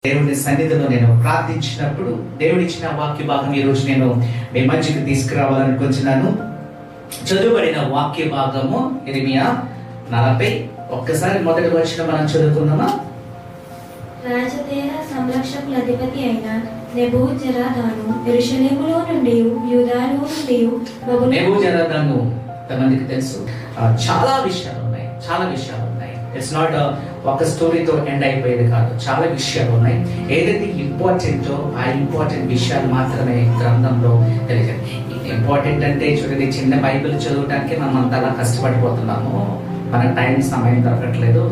దేవుని సన్నిధిలో నేను ప్రార్థించినప్పుడు దేవుడిచ్చిన వాక్య భాగం ఈరోజు నేను మీ మధ్యకు తీసుకురావాలనుకుంటున్నాను. చదువుబడిన వాక్య భాగము ఇర్మియా 40. ఒక్కసారి మొదటి వచనం మనం చదువుకుందామా? రాజదేహ సంరక్షకుల అధిపతి అయిన నెబూజరదాను యెరూషలేములో నుండి యూదాలో నుండి నెబూజరదాను ఎంతమందికి తెలుసు? చాలా విషయాలు ఉన్నాయి. ఇట్స్ నాట్ ఒక స్టోరీతో ఎండ్ అయిపోయేది కాదు. చాలా విషయాలు ఉన్నాయి. ఏదైతే ఇంపార్టెంటో ఆ ఇంపార్టెంట్ విషయాలు మాత్రమే గ్రంథంలో తెలియజేయాలి. ఇంపార్టెంట్ అంటే చూడండి, చిన్న బైబిల్ చదవడానికి మనం అంతలా కష్టపడిపోతున్నాము. మన సమయం దొరకట్లేదు.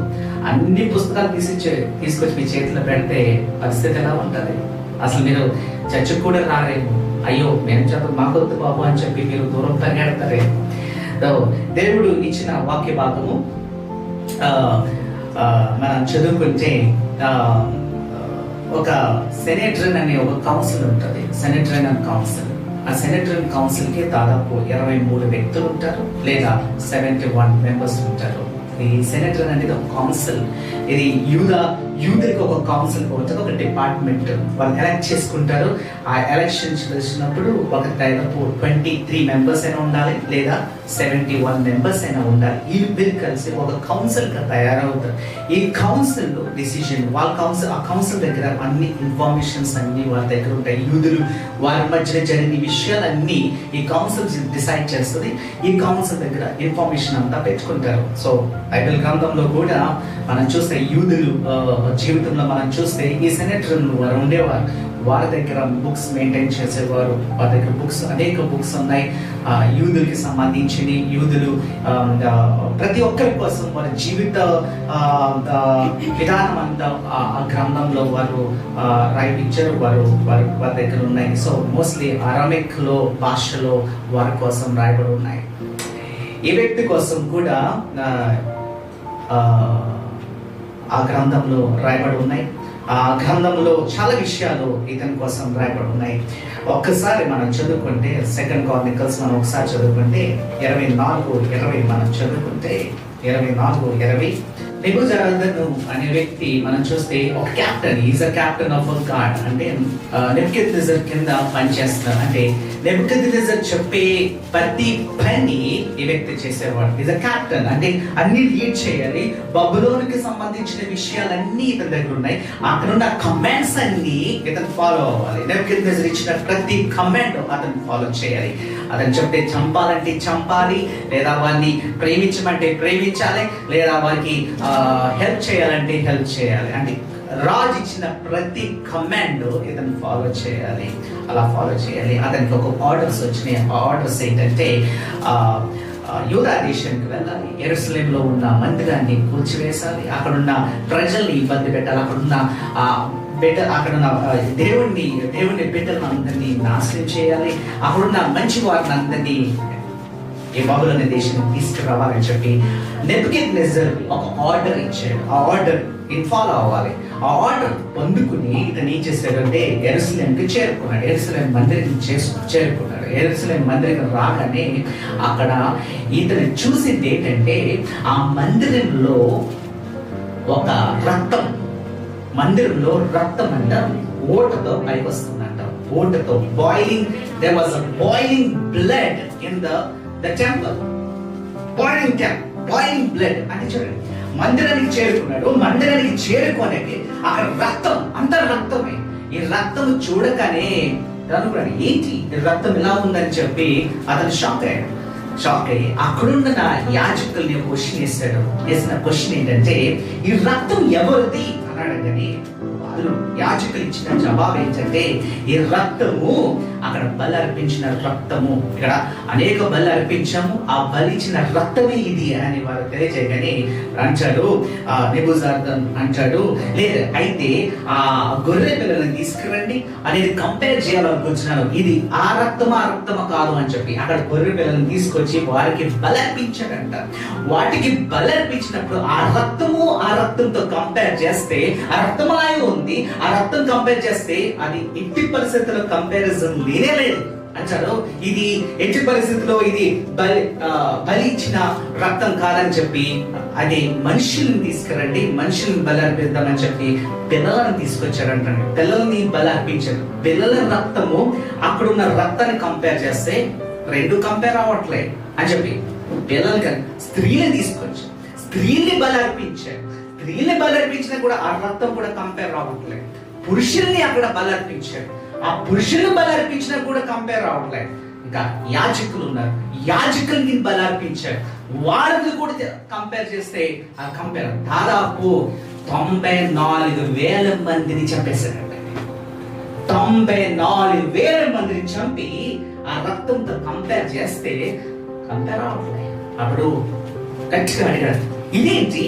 అన్ని పుస్తకాలు తీసుకొచ్చి మీ చేతిలో పెడితే పరిస్థితి ఎలా ఉంటుంది? అసలు మీరు చర్చకు కూడా రారేమో. అయ్యో మేము చదువు మాకొద్దు బాబు అని చెప్పి మీరు దూరం పరిగెడతారేమో. దేవుడు ఇచ్చిన వాక్య భాగము మనం చదువుకుంటే ఒక సెనేటరన్ అనే ఒక కౌన్సిల్ ఉంటుంది. సెనేటరన్ కౌన్సిల్. ఆ సెనేటరన్ కౌన్సిల్ కి దాదాపు 23 వ్యక్తులు ఉంటారు, లేదా 71 మెంబర్స్ ఉంటారు. ఈ సెనేటర్ అనేది ఒక కౌన్సిల్. ఇది యూదులకు ఒక కౌన్సిల్ ఉంటుంది, ఒక డిపార్ట్మెంట్. వాళ్ళు ఎలక్ట్ చేసుకుంటారు. ఆ ఎలక్షన్ చేసినప్పుడు ఒక దాదాపు 23 మెంబర్స్ అయినా ఉండాలి, లేదా 71 మెంబర్స్ అయినా ఉండాలి. వీళ్ళు కలిసి ఒక కౌన్సిల్ గా తయారవుతారు. ఈ కౌన్సిల్ డిసిజన్ ఆ కౌన్సిల్ దగ్గర అన్ని ఇన్ఫర్మేషన్స్ అన్ని వాళ్ళ దగ్గర ఉంటాయి. యూదులు వారి మధ్య జరిగిన విషయాలన్నీ ఈ కౌన్సిల్ డిసైడ్ చేస్తుంది. ఈ కౌన్సిల్ దగ్గర ఇన్ఫర్మేషన్ అంతా పెట్టుకుంటారు. సో బైబిల్ గ్రంథంలో కూడా మనం చూస్తే యూదులు జీవితంలో మనం చూస్తే ఈ సెనేటర్ వారు ఉండేవారు. వారి దగ్గర బుక్స్ మెయింటైన్ చేసేవారు. వారి దగ్గర అనేక బుక్స్ ఉన్నాయి యూదులకి సంబంధించి. యూదులు ప్రతి ఒక్కరి కోసం వారి జీవిత విధానం అంతా ఆ గ్రంథంలో వారు రాయించారు. వారి దగ్గర ఉన్నాయి. సో మోస్ట్లీ అరమిక్ భాషలో వారి కోసం రాయబడి ఉన్నాయి. ఈ వ్యక్తి కోసం కూడా ఆ గ్రంథంలో రాయబడి ఉన్నాయి. ఆ గ్రంథంలో చాలా విషయాలు ఇతని కోసం రాయబడి ఉన్నాయి. ఒక్కసారి మనం చదువుకుంటే 2 Chronicles మనం ఒకసారి చదువుకుంటే 24:20 మనం చదువుకుంటే 24:20 నెబూజరదాను అనే వ్యక్తి మనం చూస్తే ఒక captain. Is a captain of a God. అంటే నెబుకద్నెజర్ కింద పనిచేస్తారు. అంటే నెబుకద్నెజర్ చెప్పే ప్రతి పని ఈ వ్యక్తి చేసేవాడు. Is a captain. అంటే అన్ని లీడ్ చేయాలి. బబులోనికి సంబంధించిన విషయాలన్నీ ఇతని దగ్గర ఉన్నాయి. అక్కడ ఉన్న కమాండ్స్ అన్ని ఇతను ఫాలో అవ్వాలి. నెబుకద్నెజర్ ఇచ్చిన ప్రతి కమాండ్ అతను ఫాలో చేయాలి. అతను చెప్తే చంపాలంటే చంపాలి, లేదా వారిని ప్రేమించమంటే ప్రేమించాలి, లేదా వారికి హెల్ప్ చేయాలంటే హెల్ప్ చేయాలి. అంటే రాజు ఇచ్చిన ప్రతి కమాండ్ ఇతను ఫాలో చేయాలి. అలా ఫాలో చేయాలి. అతనికి ఒక ఆర్డర్స్ వచ్చినాయి. ఆ ఆర్డర్స్ ఏంటంటే యూదా దేశానికి వెళ్ళాలి, యెరూషలేములో ఉన్న మందిరాన్ని కూల్చివేసాలి, అక్కడున్న ప్రజల్ని ఇబ్బంది పెట్టాలి, అక్కడున్న దేవుని బిడ్డలను అందరినీ నాశనం చేయాలి, అక్కడున్న మంచి వారిని అందరినీ ఈ బబులోని దేశానికి తీసుకురావాలని చెప్పి నెబుకద్నెజర్ ఒక ఆర్డర్ ఇచ్చాడు. ఆ ఆర్డర్ ఫాలో అవ్వాలి. ఆ ఆర్డర్ పొందుకుని ఇతను ఏం చేశాడంటే యెరూషలేంకి చేరుకున్నాడు. యెరూషలేం మందిరం చేరుకున్నాడు. యెరూషలేం మందిరం రాగానే అక్కడ ఇతను చూసింది ఏంటంటే ఆ మందిరంలో ఒక రక్తం, మందిరంలో రక్తం అంట ఓటతో పైకి వస్తుందంట. ఓటతో boiling, there was a boiling blood in the temple. boiling blood అంటే చూడండి, మందిరానికి చేరుకున్నాడు. మందిరానికి చేరుకోనికి అక్కడ రక్తం, అంత రక్తమే. ఈ రక్తం చూడగానే అనుకున్నాడు, ఏంటి రక్తం ఇలా ఉందని చెప్పి అతను షాక్ అయ్యి అక్కడున్న యాజకుల్ని క్వశ్చన్ వేసిన క్వశ్చన్ ఏంటంటే, ఈ రక్తం ఎవరిది అన్నాడు. కానీ వాళ్ళు యాజకులు ఇచ్చిన జవాబు ఏంటంటే, ఈ రక్తము అక్కడ బలి అర్పించిన రక్తము, ఇక్కడ అనేక బలి అర్పించాము, ఆ బలి ఇచ్చిన రక్తమే ఇది అని వారు తెలియజేయగానే అంటాడు నెబూజరదాన్ అంటాడు, లేదు అయితే ఆ గొర్రె పిల్లలను తీసుకురండి అనేది కంపేర్ చేయాలనుకుంటున్నాను. ఇది ఆ రక్తమా కాదు అని చెప్పి అక్కడ గొర్రె పిల్లలను తీసుకొచ్చి వారికి బలి అర్పించాడంట. వాటికి బలి అర్పించినప్పుడు ఆ రక్తంతో కంపేర్ చేస్తే ఆ రక్తమలాగే ఉంది. ఆ రక్తం కంపేర్ చేస్తే అది 80% కంపారిజన్ లేనే లేదు. అంటారు ఇది ఎట్టి పరిస్థితిలో ఇది బలి ఇచ్చిన రక్తం కాదని చెప్పి అది మనుషుల్ని తీసుకురండి, మనుషుల్ని బలి అర్పిద్దామని చెప్పి పిల్లలను తీసుకొచ్చారంటారు. పిల్లల్ని బలి అర్పించారు. పిల్లల రక్తము అక్కడున్న రక్తాన్ని కంపేర్ చేస్తే రెండు కంపేర్ అవ్వట్లేదు అని చెప్పి పిల్లలకి స్త్రీని తీసుకొచ్చారు, స్త్రీల్ని బలి అర్పించారు. స్త్రీల్ని బలి అర్పించినా కూడా ఆ రక్తం కూడా కంపేర్ అవ్వట్లేదు. పురుషుల్ని అక్కడ బలి అర్పించారు, ఆ పురుషుల్ని బలి అర్పించినా కూడా కంపేర్ అవ్వట్లేదు. ఇంకా యాజకులు ఉన్నారు, యాజకుల్ని బలి అర్పించారు, వాళ్ళని కూడా కంపేర్ చేస్తే ఆ కంపేర్ దాదాపు 94,000 మందిని చంపేశారండి. 94,000 మందిని చంపి ఆ రక్తంతో కంపేర్ చేస్తే కంపేర్ అవ్వట్లేదు. అప్పుడు గట్టిగా అడిగాడు, ఇదేంటి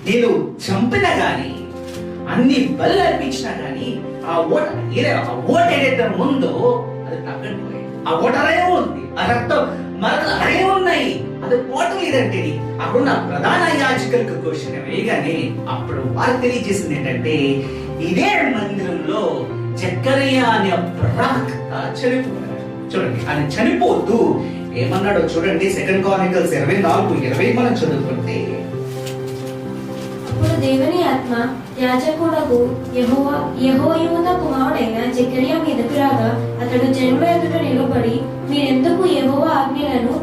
నేను చంపినా గాని అన్ని బలు అర్పించినా గాని ఆ ఓట ఏదైతే ఉందో అది తగ్గట్లేదు. ఆ ఓట అరే ఉంది, ఆ రక్తం మరొక అరే ఉన్నాయి, అది పోవటం లేదంటే అప్పుడున్న ప్రధాన యాజకులకు క్వశ్చన్ వేయగానే అప్పుడు వారు తెలియజేసింది ఏంటంటే ఇదే మందిరంలో జకర్యా అనే ప్రవక్త చనిపోయాడు. చూడండి, ఆయన చనిపోతూ ఏమన్నాడో చూడండి. 2 Chronicles 24:20 మనం చదువుకుంటే, అప్పుడు దేవుని ఆత్మ యాజకుడకు యెహోయాదా కుమారుడైన జకర్యా మీదకు రాగా అతడు జనుల ఎదుట నిలబడి, మీరెందుకు యెహోవా ఆజ్ఞలను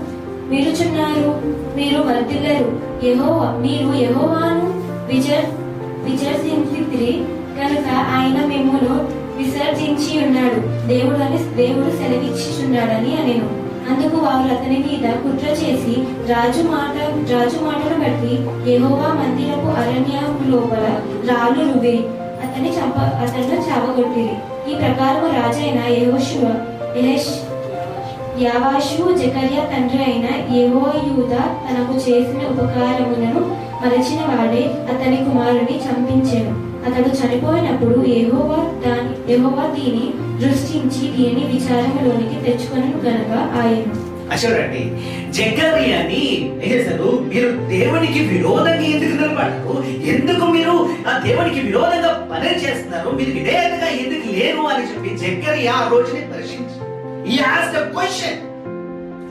మీరుచున్నారు? మీరు వర్ధిల్లరు. మీరు యెహోవాను విసర్జించితిరి కనుక ఆయన మిమ్మును విసర్జించి ఉన్నాడు, దేవుడు సెలవిచ్చుచున్నాడని అనెను. అందుకు వారు అతని మీద కుట్ర చేసి రాజు మాటను బట్టి యెహోవా మందిరపు అరణ్యపు లోపల రాళ్ళు రువ్విరి, అతన్ని చావగొట్టిరి. ఈ ప్రకారము రాజైన యావాషు జకర్యా తండ్రి అయిన యెహోయాదా తనకు చేసిన ఉపకారములను మరచిన వాడే అతని కుమారుని చంపించెను. అతడు చనిపోయినప్పుడు యెహోవా దీని దృష్టించి దీనిని విచారములోనికి తెచ్చుకొనెను గనుక ఆయను. చూడండి, జకర్యాని ఏం చేశారు? మీరు దేవునికి విరోధంగా ఎందుకు నిలబడతారు? ఎందుకు మీరు ఆ దేవునికి విరోధంగా పని చేస్తున్నారు? మీరు విధేయతగా ఎందుకు లేరు అని చెప్పి జకర్యా ఆ రోజుని ప్రశ్నించారు. He asked a question.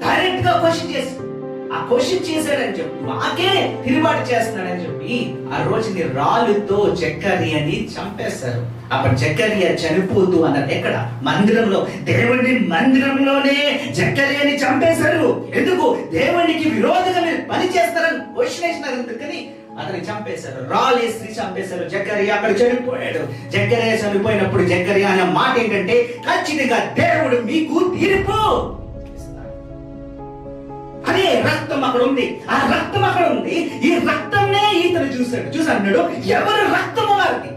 Direct గా క్వశ్చన్ చేసి ఆ క్వశ్చన్ చేశాడని చెప్పి మాకే తిరుగుబాటు చేస్తున్నాడని చెప్పి ఆ రోజుని రాళ్ళుతో జకర్యాని చంపేశారు. అప్పుడు జకర్యా చనిపోతూ అన్నది ఎక్కడ? మందిరంలో. దేవుని మందిరంలోనే జకర్యాని చంపేశారు. ఎందుకు? దేవునికి విరోధంగా మీరు పని చేస్తారని క్వశ్చన్ వేసినారు. ఎందుకని అతన్ని చంపేశారు, రాళ్ళేసి చంపేశారు. జకర్యా అక్కడ చనిపోయాడు. జకర్యా చనిపోయినప్పుడు జకర్యా అనే మాట ఏంటంటే, ఖచ్చితంగా దేవుడు మీకు తీర్పు. అదే రక్తం అక్కడ ఉంది, ఆ రక్తం అక్కడ ఉంది. ఈ రక్తంనే ఇతను చూసి అన్నాడు, ఎవరు రక్తము వారిది?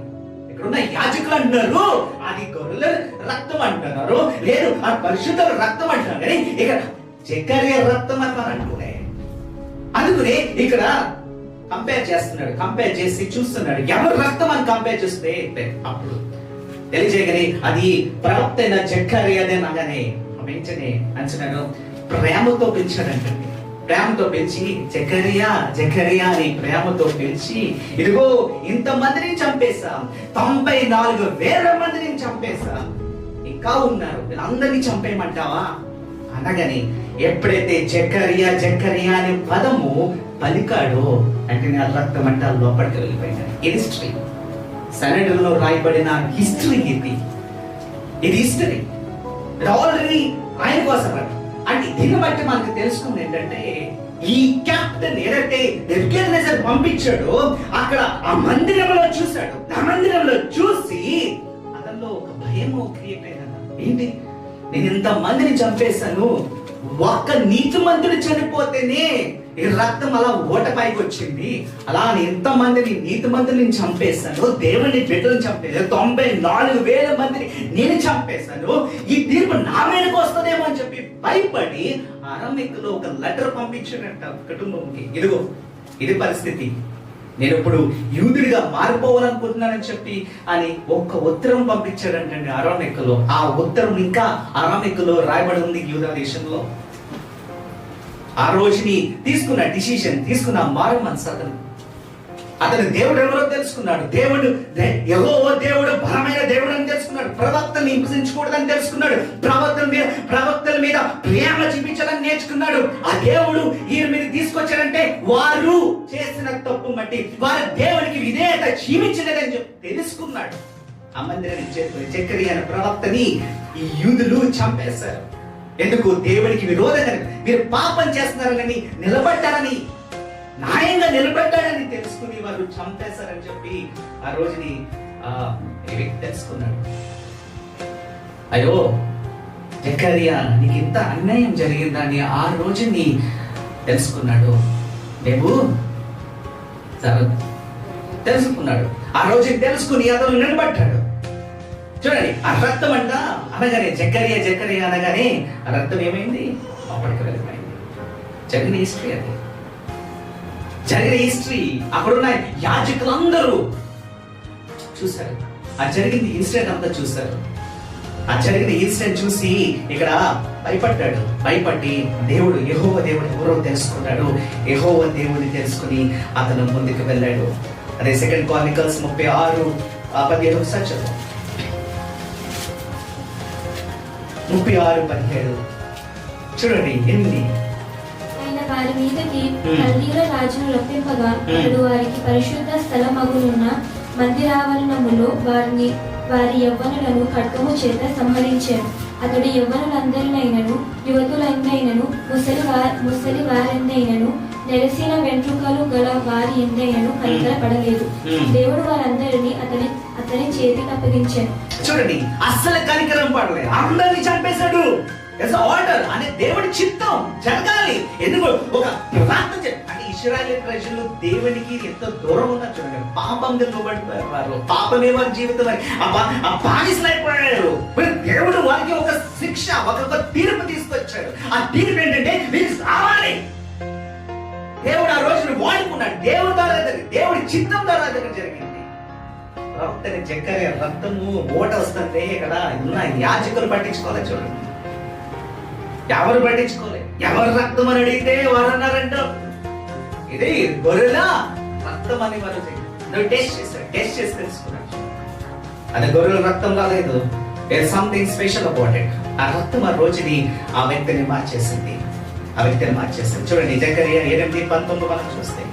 ఇక్కడున్న యాజకులు అంటున్నారు అది గొర్రెల రక్తం అంటున్నారు, లేదు ఆ పరిశుద్ధ రక్తం అంటున్నారు. కానీ ఇక్కడ జకర్యా రక్తం అంటున్నారే. అందుకనే ఇక్కడ కంపేర్ చేస్తున్నాడు. కంపేర్ చేసి చూస్తున్నాడు ఎవరు రక్తం అని కంపేర్ చేస్తే అప్పుడు తెలియజేయగలి అది ప్రవక్త అయిన జకర్యాదే అనగానే వెంటనే అంచనాను ప్రేమతో పిలిచాడంటండి. ప్రేమతో పిలిచి జకర్యా జకర్యా అని ప్రేమతో పిలిచి, ఇదిగో ఇంతమందిని చంపేశాం, 94,000 మందిని చంపేశాం, ఇంకా ఉన్నారు, వీళ్ళందరినీ చంపేయమంటావా అనగాని ఎప్పుడైతే జకర్యా జకర్యా అనే పదము పలికాడో అంటే ఆ రక్తం అంటే లోపలికి వెళ్ళిపోయినాడు. ఇది హిస్టరీ, సనెడ్లో రాయబడిన హిస్టరీ. ఇది హిస్టరీ ఆల్రెడీ ఆయన కోసం అంటే దీన్ని బట్టి మనకు తెలుసుకుంది ఏంటంటే ఈ కెప్టెన్ ఏదైతే నెబుకద్నెజర్ పంపించాడో అక్కడ ఆ మందిరంలో చూశాడు. ఆ మందిరంలో చూసి అతనిలో ఒక భయము క్రియేట్ అయిందన్న. ఏంటి, నేను ఇంత మందిని చంపేశాను, ఒక్క నీతిమంతుడు చనిపోతేనే ఈ రక్తం అలా ఓటపైకి వచ్చింది, అలా ఎంత మందిని నీతిమంతుని చంపేశాను, దేవుని బిడ్డలను చంపేశాను, 94,000 మందిని నేను చంపేశాను, ఈ తీర్పు నా మీదకి వస్తుందేమో అని చెప్పి భయపడి అరామీకులో ఒక లెటర్ పంపించాడంట కుటుంబంకి. ఇదిగో ఇది పరిస్థితి, నేను ఇప్పుడు యూదుడిగా మారిపోవాలనుకుంటున్నానని చెప్పి అని ఒక్క ఉత్తరం పంపించాడంటండి అరామీకులో. ఆ ఉత్తరం ఇంకా అరామీకులో రాయబడి ఉంది యూదా దేశంలో. ఆ రోజుని తీసుకున్న మారు మనసు అతను దేవుడు ఎవరో తెలుసుకున్నాడు. దేవుడు యెహోవా దేవుడు బలమైన దేవుడు అని తెలుసుకున్నాడు. ప్రవక్తని హింసించకూడదని తెలుసుకున్నాడు. ప్రవక్తల మీద ప్రేమ చూపించాలని నేర్చుకున్నాడు. ఆ దేవుడు ఈయన మీద తీసుకొచ్చాడంటే వారు చేసిన తప్పు బట్టి వారు దేవునికి విధేయత జీవించలేదని చెప్పి తెలుసుకున్నాడు. ఆ మందిరాన్ని చేతులు జకరియా అనే ప్రవక్తని ఈ యూదులు చంపేశారు. ఎందుకు? దేవునికి విరోధంగా మీరు పాపం చేస్తున్నారని నిలబడ్డారని, న్యాయంగా నిలబడ్డాడని తెలుసుకుని వారు చంపేశారని చెప్పి ఆ రోజుని తెలుసుకున్నాడు. అయ్యో జకరియా, నీకు ఇంత అన్యాయం జరిగిందని ఆ రోజుని తెలుసుకున్నాడు. మేము తెలుసుకున్నాడు. ఆ రోజుని తెలుసుకుని అతను నిలబడ్డాడు. చూడండి, ఆ రక్తం అంట అనగానే జకరియా అనగానే ఆ రక్తం ఏమైంది? అప్పటికి వెళ్ళిపోయింది. జరిగిన హిస్టరీ అది, జరిగిన హిస్టరీ. అక్కడున్న యాజకులందరూ చూశారు. ఆ జరిగింది ఇన్సిడెంట్ అంతా చూశారు. ఆ జరిగిన ఇన్సిడెంట్ చూసి ఇక్కడ భయపడ్డాడు. భయపడి దేవుడు యెహోవా దేవుడు ఎవరో తెలుసుకున్నాడు. యెహోవా దేవుడిని తెలుసుకుని అతను ముందుకు వెళ్ళాడు. అదే 2 Chronicles 36:17 ఒకసారి చదువు. 36:17 చూడండి. 8 ఆయన వారి మీదకి కల్దీయుల రాజును రప్పింపగా అతడు వారికి పరిశుద్ధ స్థలమగునున్న మందిరావరణములో వారి యవ్వనులను ఖడ్గము చేత సంహరించాడు. అతడు యవ్వనులందరినైనను యువతులందైనను ముసలి వారందైనను నెలసిన వెంట్రుకలు గల వారి ఎందైనను కనికరపడలేదు. దేవుడు వారందరినీ అతని చేతికి అప్పగించాడు. చూడండి, అస్సలు కనికరం పడలేదు. అందరినీ చంపేశాడు. ఆర్డర్ అనే దేవుడి చిత్తం జరగాలి. ఎందుకు? ఒక ప్రార్థన అంటే ఇశ్రాయేలు ప్రజలు దేవునికి ఎంత దూరం ఉన్నారు చూడండి. పాపంగా లోబడిపోయారు. వారు పాపమే వారి జీవితం. ఆ బానిసలైపోయారు. దేవుడు వారికి ఒక శిక్ష, ఒక తీర్పు తీసుకొచ్చాడు. ఆ తీర్పు ఏంటంటే మీరు సావాలి. దేవుడు ఆ రోజును వాడుకున్నాడు. దేవుడి ద్వారా దేవుడి చిత్తం ద్వారా దగ్గర జరిగింది. ప్రవక్తని జకరియా రక్తము ఓట వస్తుంది. ఇక్కడ ఉన్న యాజకులు పట్టించుకోవాలి. చూడండి, ఎవరు పట్టించుకోలేదు. ఎవరు రక్తం అని అడిగితే వారు అన్నారంట ఇది గొర్రెల రక్తం అని. వారు టేస్ట్ చేసి తెలుసుకున్నారు. అది గొర్రెల రక్తం కాలేదు. Something special about it. ఆ రక్తం ఆ రోజుని ఆ వ్యక్తిని మార్చేసింది. చూడండి, జకరియా 8:19 మనం చూస్తే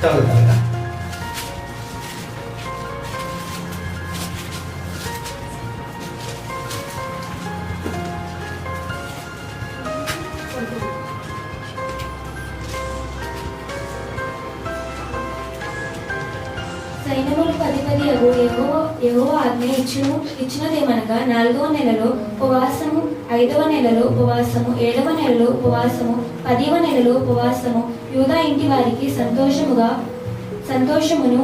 చదువుతారా? సైన్యములకు అధిపతి యెహోవా ఆజ్ఞ ఇచ్చినదేమనగా 4వ నెలలో ఉపవాసము, 5వ నెలలో ఉపవాసము, 7వ నెలలో ఉపవాసము, 10వ నెలలో ఉపవాసము, యూదా ఇంటి వారికి సంతోషమును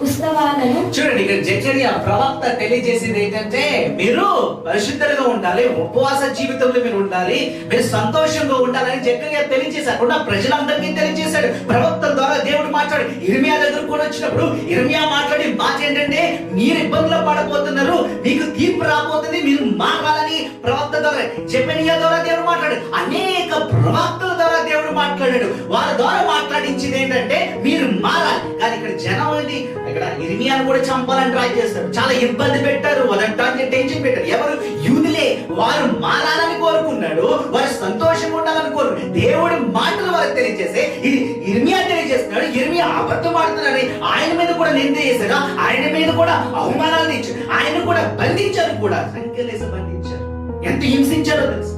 ఉత్సవాలను. చూడండి, ఇక్కడ జకరియా ప్రవక్త తెలియజేసేది ఏంటంటే మీరు పరిశుద్ధంగా ఉండాలి, ఉపవాస జీవితంలో మీరు ఉండాలి, మీరు సంతోషంగా ఉండాలని జకరియా తెలియజేశాడు. ప్రజలందరికీ తెలియజేశాడు. ప్రవక్త ద్వారా దేవుడు మాట్లాడు. ఇర్మియా దగ్గర కూడా వచ్చినప్పుడు ఇర్మియా మాట్లాడి మాట ఏంటంటే మీరు ఇబ్బందులు పడబోతున్నారు, మీకు తీర్పు రాబోతుంది, మీరు మారాలని ప్రవక్త ద్వారా జెఫన్యా ద్వారా దేవుడు మాట్లాడు. అనేక ప్రవక్తల ద్వారా దేవుడు మాట్లాడాడు. వారి ద్వారా మాట్లాడించింది ఏంటంటే మీరు మారాలి. కానీ ఇక్కడ జనం అనేది ఇక్కడ ఇర్మియాను కూడా చంపాలని ట్రై చేస్తారు. చాలా ఇబ్బంది పెట్టారు. వాళ్ళంటే టెన్షన్ పెట్టారు. ఎవరు? యూదులే. వారు మారాలని కోరుకున్నాడు. వారు సంతోషంగా ఉండాలని కోరుకున్నాడు. దేవుడి మాటలు వారికి తెలియజేస్తే ఇది ఇర్మియా తెలియజేస్తున్నాడు. ఇర్మియా అబద్ధం ఆడుతున్నాడని ఆయన మీద కూడా నింద చేశారు. ఆయన మీద కూడా అవమానాలు ఇచ్చారు. ఆయన కూడా బంధించారు. కూడా సంఖ్యలేసి బంధించారు. ఎంత హింసించారో తెలుసు.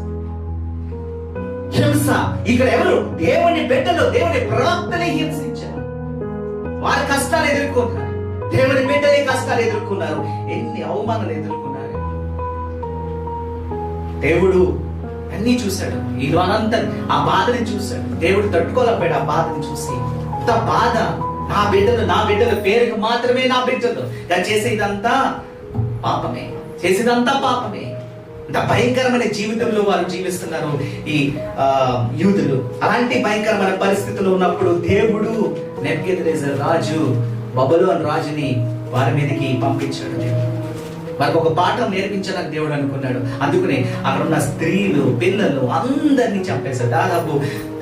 హింస ఇక్కడ ఎవరు? దేవుని బిడ్డలు, దేవుని ప్రవక్తని హింసించారు. వారి కష్టాలు ఎదుర్కొన్నారు. దేవుని బిడ్డలే కష్టాలు ఎదుర్కొన్నారు. ఎన్ని అవమానాలు ఎదుర్కొన్నారు. దేవుడు అన్ని చూశాడు. ఈ అనంతా ఆ బాధని చూశాడు. దేవుడు తట్టుకోలేకపోయాడు. ఆ బాధని చూసి ఇంత బాధ, నా బిడ్డలు పేరుకు మాత్రమే నా బిడ్డలు చేసేదంతా పాపమే. ఇంత భయంకరమైన జీవితంలో వారు జీవిస్తున్నారు ఈ యూదులు. అలాంటి భయంకరమైన పరిస్థితుల్లో ఉన్నప్పుడు దేవుడు నెబుకద్నెజర్ రాజు, బబులోను రాజుని వారి మీదకి పంపించాడు. వారికి ఒక పాఠం నేర్పించాలని దేవుడు అనుకున్నాడు. అందుకనే అక్కడ ఉన్న స్త్రీలు, పిల్లలు అందరినీ చంపేశాడు. దాదాపు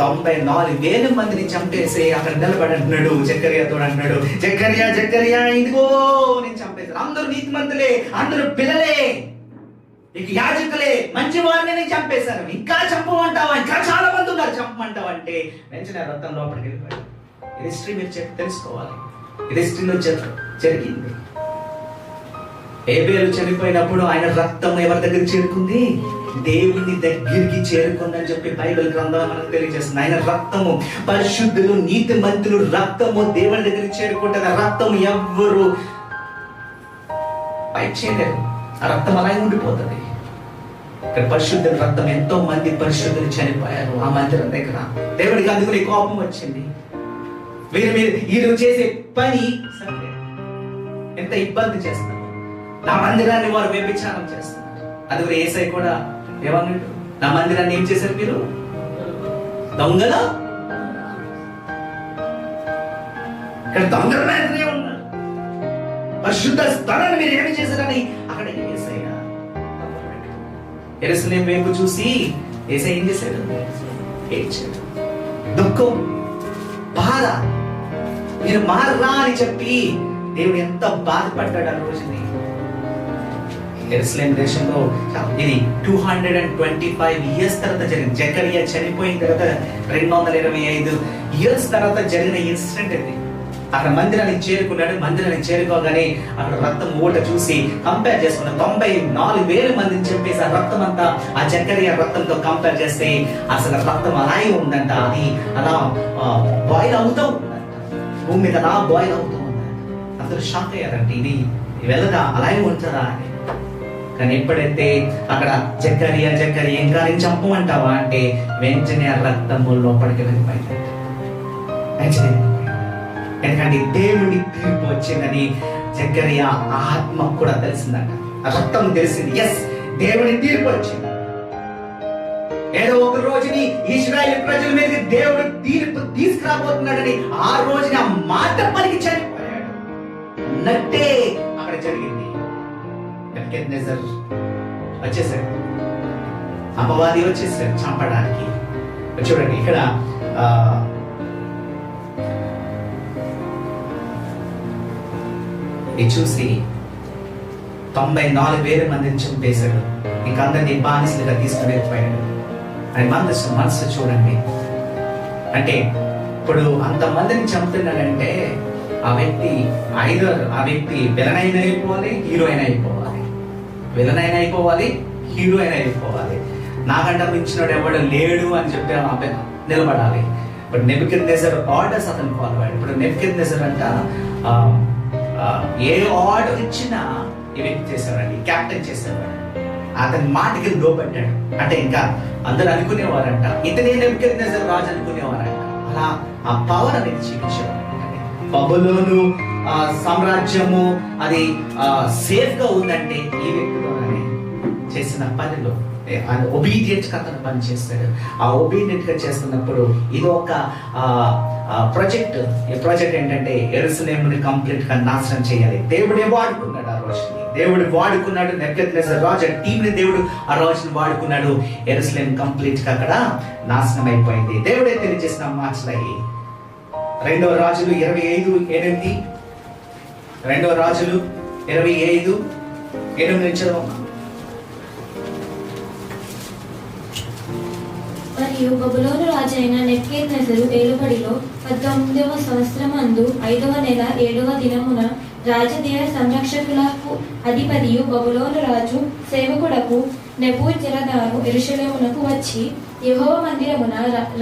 94,000 మందిని చంపేసి అక్కడ నిలబడి అంటున్నాడు జకర్యాతో అంటున్నాడు, జకర్యా ఇదిగో నేను చంపేశాను. అందరూ నీతిమంతులే, అందరూ పిల్లలే, ఇక యాజకులే, మంచి వారిని నేను చంపేశాను. ఇంకా చంపమంటావా? ఇంకా చాలా మంది ఉన్నారు, చంపమంటావా అంటే వెంటనే రక్తం లోపలికి వెళ్ళిపోయాడు. ఇది హిస్టరీ మీరు తెలుసుకోవాలి. ఇది హిస్టరీలో జరిగింది. హేబేలు చనిపోయినప్పుడు ఆయన రక్తం ఎవరి దగ్గర చేరుకుంది? దేవుని దగ్గరికి చేరుకుందని చెప్పి బైబిల్ గ్రంథం మనకు తెలియజేస్తుంది. ఆయన రక్తము, పరిశుద్ధులు, నీతి మంతులు రక్తము దేవుని దగ్గరికి చేరుకుంటుంది. ఆ రక్తం ఎవ్వరు పైప్ చేయలేరు. ఆ రక్తం అలాగే ఉండిపోతుంది. ఇక్కడ పరిశుద్ధుల రక్తం, ఎంతో మంది పరిశుద్ధులు చనిపోయారు ఆ మందిరం దగ్గర. దేవుడికి అందుకుని కోపం వచ్చింది. వీరు చేసే పని ఎంత ఇబ్బంది చేస్తారు. నా మందిరాన్ని వారు వ్యభిచారం చేస్తున్నారు. అందుకని యేసయ్య కూడా ఏమన్నాడు? నా మందిరాన్ని ఏం చేశారు మీరు? దొంగల. ఇక్కడ దొంగలనే ఉన్నారు. పరిశుద్ధ స్థలాన్ని మీరు ఏమి చేశారని అక్కడ యేసయ్య యెరూషలేము వైపు చూసి యేసయ్య ఏం చేశాడు? ఏడ్చాడు. దుఃఖం, బాధ, మీరు మారరా అని చెప్పి దేవుడు ఎంత బాధపడ్డాడు ఆ రోజుని. యెరూషలేము దేశంలో ఇది 225 ఇయర్స్ తర్వాత జరిగింది. జకర్యా చనిపోయిన తర్వాత 225 ఇయర్స్ తర్వాత జరిగిన ఇన్సిడెంట్ ఇది. అక్కడ మందిరానికి చేరుకున్నాడు. మందిరానికి చేరుకోగానే అక్కడ రక్తం ఊట చూసి కంపేర్ చేసుకున్న 94,000 మందిని చెప్పేసి ఆ రక్తం అంతా ఆ జకర్యా రక్తంతో కంపేర్ చేస్తే అసలు రక్తం అలాగే ఉందంట. అది అలా బాయిల్ అవుతూ ఉందంట, భూమి మీద అలా బాయిల్ అవుతూ ఉందంట. అందరూ షాక్ అయ్యారంటే ఇది వెళ్ళదా, అలాగే ఉంటుందా అని. కానీ ఎప్పుడైతే అక్కడ జకర్యా ఇంకా నేను చంపమంటావా అంటే వెంటనే ఆ రక్తము లోపలికి వెళ్ళిపోయింది. ఎందుకంటే దేవుని తీర్పు వచ్చిందని జకర్యా ఆత్మ కూడా తెలిసిందంట. ఆ రక్తం తెలిసింది, ఎస్ దేవుని తీర్పు వచ్చింది. ఏదో ఒక రోజుని ఇశ్రాయేలు ప్రజల మీద దేవుడు తీర్పు తీసుకురాబోతున్నాడని ఆ రోజున ఆ మాట పలికి చనిపోయాడు అన్నట్టే అక్కడ జరిగింది. నెబుకద్నెజర్ వచ్చేసాడు, అపవాది వచ్చేసాడు చంపడానికి. చూడండి ఇక్కడ ఇది చూసి 94,000 మందిని చంపేశాడు. ఇంకా అందరినీ బానిసలుగా తీసుకుని వెళ్ళిపోయాడు. ఆయన మనసు చూడండి. అంటే ఇప్పుడు అంతమందిని చంపుతున్నాడంటే ఆ వ్యక్తి విలన్ అయినా అయిపోవాలి, హీరోయిన్ అయిపోవాలి. విలన్ అయినా అయిపోవాలి, హీరోయిన్ అయిపోవాలి. నాకంటే మించినోడు ఎవడు లేడు అని చెప్పి నిలబడాలి. ఇప్పుడు నెబుకద్నెజర్ ఆర్డర్స్ అతను ఫాలో అయ్యాడు. ఇప్పుడు నెబుకద్నెజర్ అంట ఏ ఆర్డర్ ఇచ్చినా ఈ వ్యక్తి చేసేవాడు, క్యాప్టెన్ చేసేవాడు. అతని మాటకి లోపడ్డాడు. అంటే ఇంకా అందరు అనుకునేవారంట ఇతనే నెబుకద్నెజర్ రాజు అనుకునేవారంట. అలా ఆ పవర్ అనేది చూపించేవారు. బబులోను సామ్రాజ్యము అది సేఫ్ గా ఉందంటే ఈ వ్యక్తిలోనే చేసిన పనిలో ఒబీడియంట్ గా అతను పని చేస్తాడు. ఆ ఒబీడియంట్ గా చేస్తున్నప్పుడు ఇది ఒక ప్రాజెక్ట్. ఈ ప్రాజెక్ట్ ఏంటంటే యెరూషలేముని కంప్లీట్ గా నాశనం చేయాలి. దేవుడే వాడుకున్నాడు ఆ రోజుని. దేవుడు వాడుకున్నాడు. నెబుకద్నెజర్ రాజు టీంని దేవుడు ఆ రోజుని వాడుకున్నాడు. యెరూషలేము కంప్లీట్ గా అక్కడ నాశనం అయిపోయింది. దేవుడే తెలియజేసిన మాటలయ్యి. 2వ రాజులు 25:8. 2వ రాజులు 25:8 చదవమ్మా. మరియు బబులోను రాజైన నెబుకద్నెజరు ఏలుబడిలో 19వ సంవత్సరమందు 5వ నెల 7వ దినమున రాజదేవ సంరక్షకులకు అధిపతియు బబులోను రాజు సేవకుడకు నెబూజరదాను యెరూషలేమునకు వచ్చి యెహోవా మందిరమున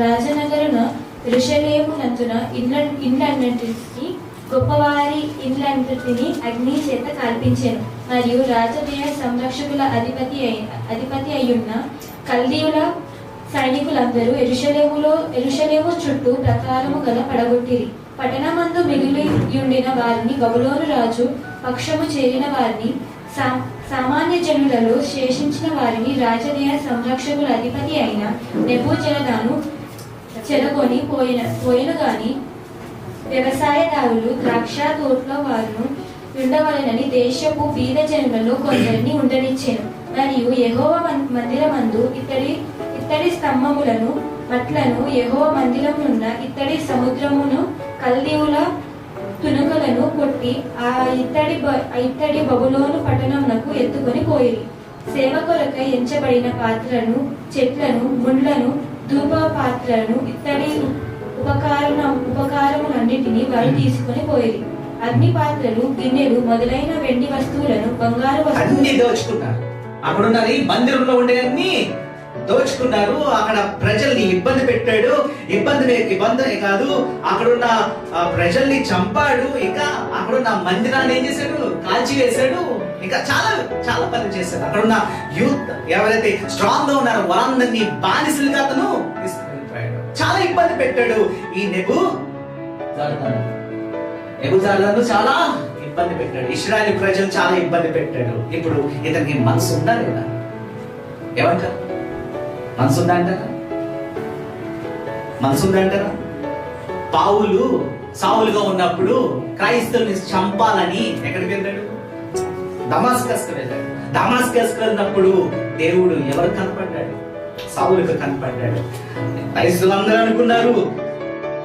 రాజనగరున యెరూషలేమునందున ఇండ్లన్నిటిని గొప్పవారి ఇండ్లన్నిటిని అగ్ని చేత కాల్పించెను. మరియు రాజదేవ సంరక్షకుల అధిపతి అయ్యున్న కల్దీయుల సైనికులందరూ యెరూషలేము చుట్టూ ప్రకారము గల పడగొట్టిరి. పట్టణమందు మిగిలియుండిన వారిని, బబులోను రాజు పక్షము చేరిన వారిని, సామాన్య జనులలో శేషించిన వారిని రాజదేవ సంరక్షకుల అధిపతి అయిన నెబూజరదాను చెరగొని పోయిన గాని వ్యవసాయదారులు, ద్రాక్ష తోటల వారును, ఉండవలెనని దేశపు బీద జనులలో కొందరిని ఉండనిచ్చెను. మరియు యెహోవా మందిరమందు ఇత్తడి స్తంభములను మట్లను యెహోవా మందిరమునున్న ఇత్తడి సముద్రమును కల్దీయుల తునకలను కొట్టి ఆ ఇత్తడి బబులోను పట్టణమునకు ఎత్తుకొని పోయిరి. సేవ కొరకై ఎంచబడిన పాత్రలను, చెట్లను, ముండ్లను, ధూప పాత్రలను, ఇత్తడి ఉపకారములన్నిటినీ వారు తీసుకొని పోయిరి. అగ్ని పాత్రలు, గిన్నెలు మొదలైన వెండి వస్తువులను, బంగారు అన్ని దోచుకున్నారు. అక్కడున్న మందిరంలో ఉండేవన్నీ దోచుకున్నారు. అక్కడ ప్రజల్ని ఇబ్బంది పెట్టాడు. ఇబ్బంది కాదు, అక్కడున్న ప్రజల్ని చంపాడు. ఇంకా అక్కడున్న మందిరాన్ని ఏం చేశాడు? కాల్చివేశాడు. ఇంకా చాలా చాలా పనులు చేశాడు. అక్కడున్న యూత్ ఎవరైతే స్ట్రాంగ్ గా ఉన్నారో వాళ్ళందరినీ బానిసలుగా అతను తీసుకెళ్ళిపోయాడు. చాలా ఇబ్బంది పెట్టాడు. ఈ నెబుజారదాను చాలా ఇబ్బంది పెట్టాడు. ఇశ్రాయేలు ప్రజలు చాలా ఇబ్బంది పెట్టాడు. ఇప్పుడు ఇతనికి మనసు ఉందా లేదా? ఏమంటారు? మనసు ఉందా అంటారా? మనసు ఉందా అంటారా? పావులు సావులుగా ఉన్నప్పుడు క్రైస్తవుల్ని చంపాలని ఎక్కడికి వెళ్ళాడు? దమాస్కస్కి వెళ్ళాడు. దమాస్కస్కి వెళ్ళినప్పుడు దేవుడు ఎవరు కనపడ్డాడు? సావులకు కనపడ్డాడు. క్రైస్తవులందరూ అనుకున్నారు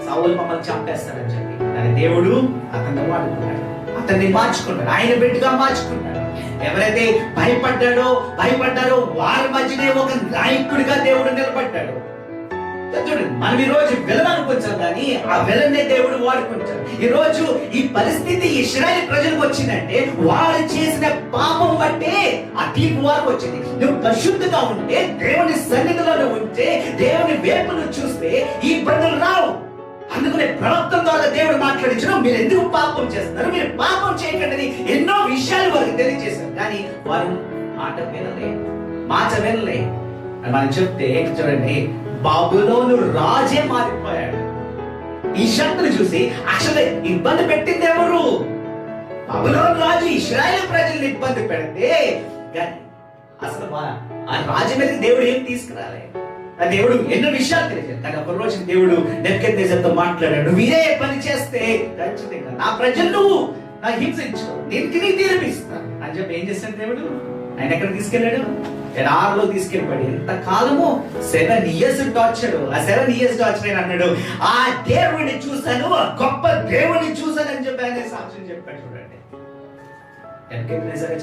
సావులు మమ్మల్ని చంపేస్తారని చెప్పి. కానీ దేవుడు అతన్ని వాడుకున్నాడు, అతన్ని మార్చుకున్నాడు, ఆయన బిడ్డగా మార్చుకున్నాడు. ఎవరైతే భయపడ్డారో వారి మధ్యనే ఒక నాయకుడిగా దేవుడు నిలబడ్డాడు. చూడండి, మనం ఈ రోజు వెళ్ళనుకొచ్చాం, కానీ ఆ వెళ్ళనే దేవుడు వాడుకుంటాడు. ఈ రోజు ఈ పరిస్థితి ఇశ్రాయేలు ప్రజలకు వచ్చిందంటే వారు చేసిన పాపం బట్టే ఆ తీర్పు వారికి వచ్చింది. నువ్వు పరిశుద్ధంగా ఉంటే, దేవుని సన్నిధిలో ఉంటే, దేవుని వైపును చూస్తే ఈ ఇబ్బందులు రావు. అందుకనే ప్రవక్త ద్వారా దేవుడు మాట్లాడించడం, మీరు ఎందుకు పాపం చేస్తున్నారు, మీరు పాపం చేయకండి ఎన్నో విషయాలు వారికి తెలియజేశారు. కానీ వారు మాట వినలే అని మనం చెప్తే, చూడండి, బబులోను రాజే మారిపోయాడు. ఈ శక్తులు చూసి అసలు ఇబ్బంది పెట్టింది ఎవరు? బబులోను రాజు ఇశ్రాయేలు ప్రజల్ని ఇబ్బంది పెడితే అసలు ఆ రాజు మీద దేవుడు ఏం తీసుకురాలే. ఆ దేవుడు ఎన్నో విషయాలు తెలియజేశాడు. కానీ ఒక రోజు దేవుడు నెబుకద్నెజరుతో మాట్లాడాడు, నువ్వు ఇదే పని చేస్తే ఖచ్చితంగా నా ప్రజలు నా హింసించు, దీనికి నీ తీర్పిస్తాను అని చెప్పి ఏం చేశాడు దేవుడు? ఆయన ఎక్కడ తీసుకెళ్ళాడు? ఎడారిలో తీసుకెళ్ళిపోయాడు. ఎంత కాలము? 7 years టార్చర్. ఆ 7 years టార్చర్ అన్నాడు, ఆ దేవుడిని చూశాను, ఆ గొప్ప దేవుడిని చూశాను అని చెప్పి ఆయన సాక్ష్యం చెప్పాడు. చూడండి, నెబుకద్నెజరు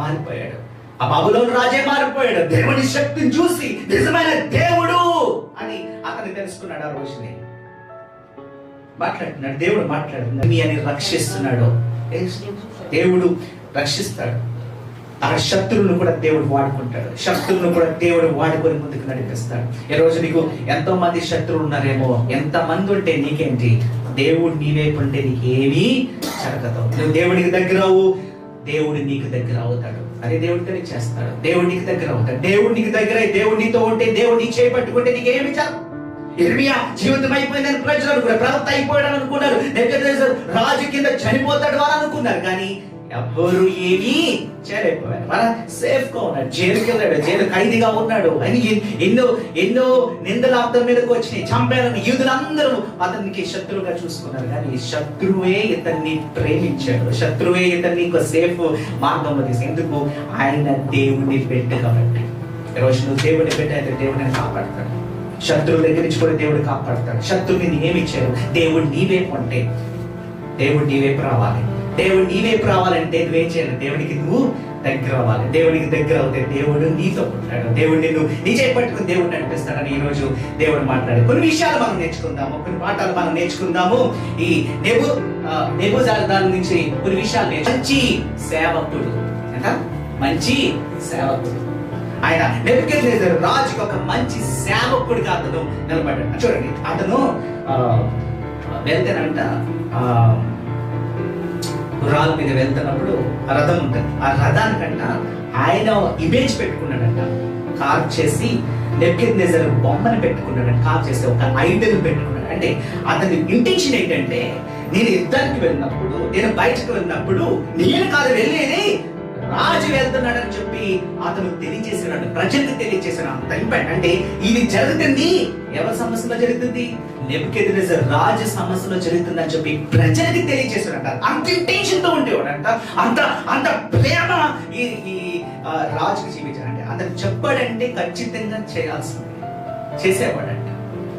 మారిపోయాడు. ఆ బబులోను రాజే మారిపోయాడు. దేవుని శక్తిని చూసి నిజమైన దేవుడు అని అతను తెలుసుకున్నాడు. ఆ రోజుని మాట్లాడుతున్నాడు, దేవుడు మాట్లాడుతున్నాడు అని రక్షిస్తున్నాడు. దేవుడు రక్షిస్తాడు. ఆ శత్రువులను కూడా దేవుడు వాడుకుంటాడు. శత్రువులను కూడా దేవుడు వాడుకొని ముందుకు నడిపిస్తాడు. ఈ రోజు నీకు ఎంతో మంది శత్రువులు ఉన్నారేమో. ఎంత మంది ఉంటే నీకేంటి? దేవుడు నీ వైపు ఉంటే నీకు ఏమీ జరగదు. నువ్వు దేవుడికి దగ్గర అవు, దేవుడు నీకు దగ్గర అవుతాడు. అదే దేవుడు తెలియజేస్తాడు. దేవుడు నీకు దగ్గర అవుతాడు. దేవుడు నీకు దగ్గర, దేవుడు నీతో ఉంటే, దేవుడు నీ చేపట్టుకుంటే నీకు ఏమి చాలు. ఇర్మియా జీవితం అయిపోయిందని ప్రజలు అనుకున్నారు, ప్రవక్త అయిపోయాడని అనుకున్నారు, నెబుకద్నెజరు రాజు కింద చనిపోతాడు అని అనుకున్నారు. కానీ ఎవ్వరు ఏమీ చేయలేకపోయారు. మన సేఫ్ గా ఉన్నాడు, జైలుకి వెళ్ళాడు, జైలు ఖైదీగా ఉన్నాడు. అని ఎన్నో నిందలు అతని మీదకి వచ్చినాయి. చంపాలని యూదులందరూ అతనికి శత్రువుగా చూసుకున్నారు. కానీ శత్రువే ఇతన్ని ప్రేమించాడు. శత్రువే ఇతన్ని ఇంకో సేఫ్ మార్గంలో తీసి, ఎందుకు? ఆయన దేవుని బిడ్డ కాబట్టి. ఈరోజు నువ్వు దేవుని బిడ్డ అయితే దేవుడిని కాపాడతాడు. శత్రువుల దగ్గర నుంచి కూడా దేవుడు కాపాడతాడు. శత్రువుని ఏమిచ్చారు? దేవుడు నీ వైపు అంటే, దేవుడు నీ వైపు రావాలి. దేవుడు నీ వైపు రావాలంటే నువ్వేం చేయాలి? దేవుడికి నువ్వు దగ్గర అవ్వాలి. దేవుడికి దగ్గర అవుతే దేవుడు నీతో ఉంటాడు. దేవుడు నిన్ను నీ చేపట్టుకుని దేవుడు నడిపిస్తాడని ఈ రోజు దేవుడు మాట్లాడి కొన్ని విషయాలు మనం నేర్చుకుందాము, కొన్ని పాఠాలు మనం నేర్చుకుందాము. ఈ నెబుజారదాను నుంచి కొన్ని విషయాలు మంచి సేవకుడు, మంచి సేవకుడు. ఆయన నెబుకద్నెజరు రాజుకి ఒక మంచి సేవకుడిగా అతను నిలబడ్డాడు. చూడండి, అతను వెళ్తేనంట గుర్రాల మీద వెళ్తున్నప్పుడు రథం ఉంటుంది. ఆ రథానికంట ఆయన ఇమేజ్ పెట్టుకున్నాడంట, కార్వ్ చేసి నెబుకద్నెజరు బొమ్మను పెట్టుకున్నాడంట, కార్వ్ చేసి ఒక ఐడల్ పెట్టుకున్నాడు. అంటే అతని ఇంటెన్షన్ ఏంటంటే, నేను యుద్ధానికి వెళ్ళినప్పుడు, నేను బయటకు వెళ్ళినప్పుడు నేను కాదు వెళ్ళేది, రాజు వెళ్తున్నాడని చెప్పి చెప్పి అతను తెలియజేసినాడు, ప్రజలకు తెలియజేసినాడు. అంత ఇంపాక్ట్ అంటే ఇది జరుగుతుంది ఎవరి సమస్యలో జరుగుతుంది, నెబుకద్నెజర్ రాజు సమస్యలో జరుగుతుంది అని చెప్పి ప్రజలకి తెలియజేశాడంట. అంత ఇంటెన్షన్ తో ఉండేవాడంట, అంత అంత ప్రేమ ఈ రాజుకి జీవించాడంటే. అతను చెప్పాడంటే ఖచ్చితంగా చేయాల్సింది చేసేవాడంట,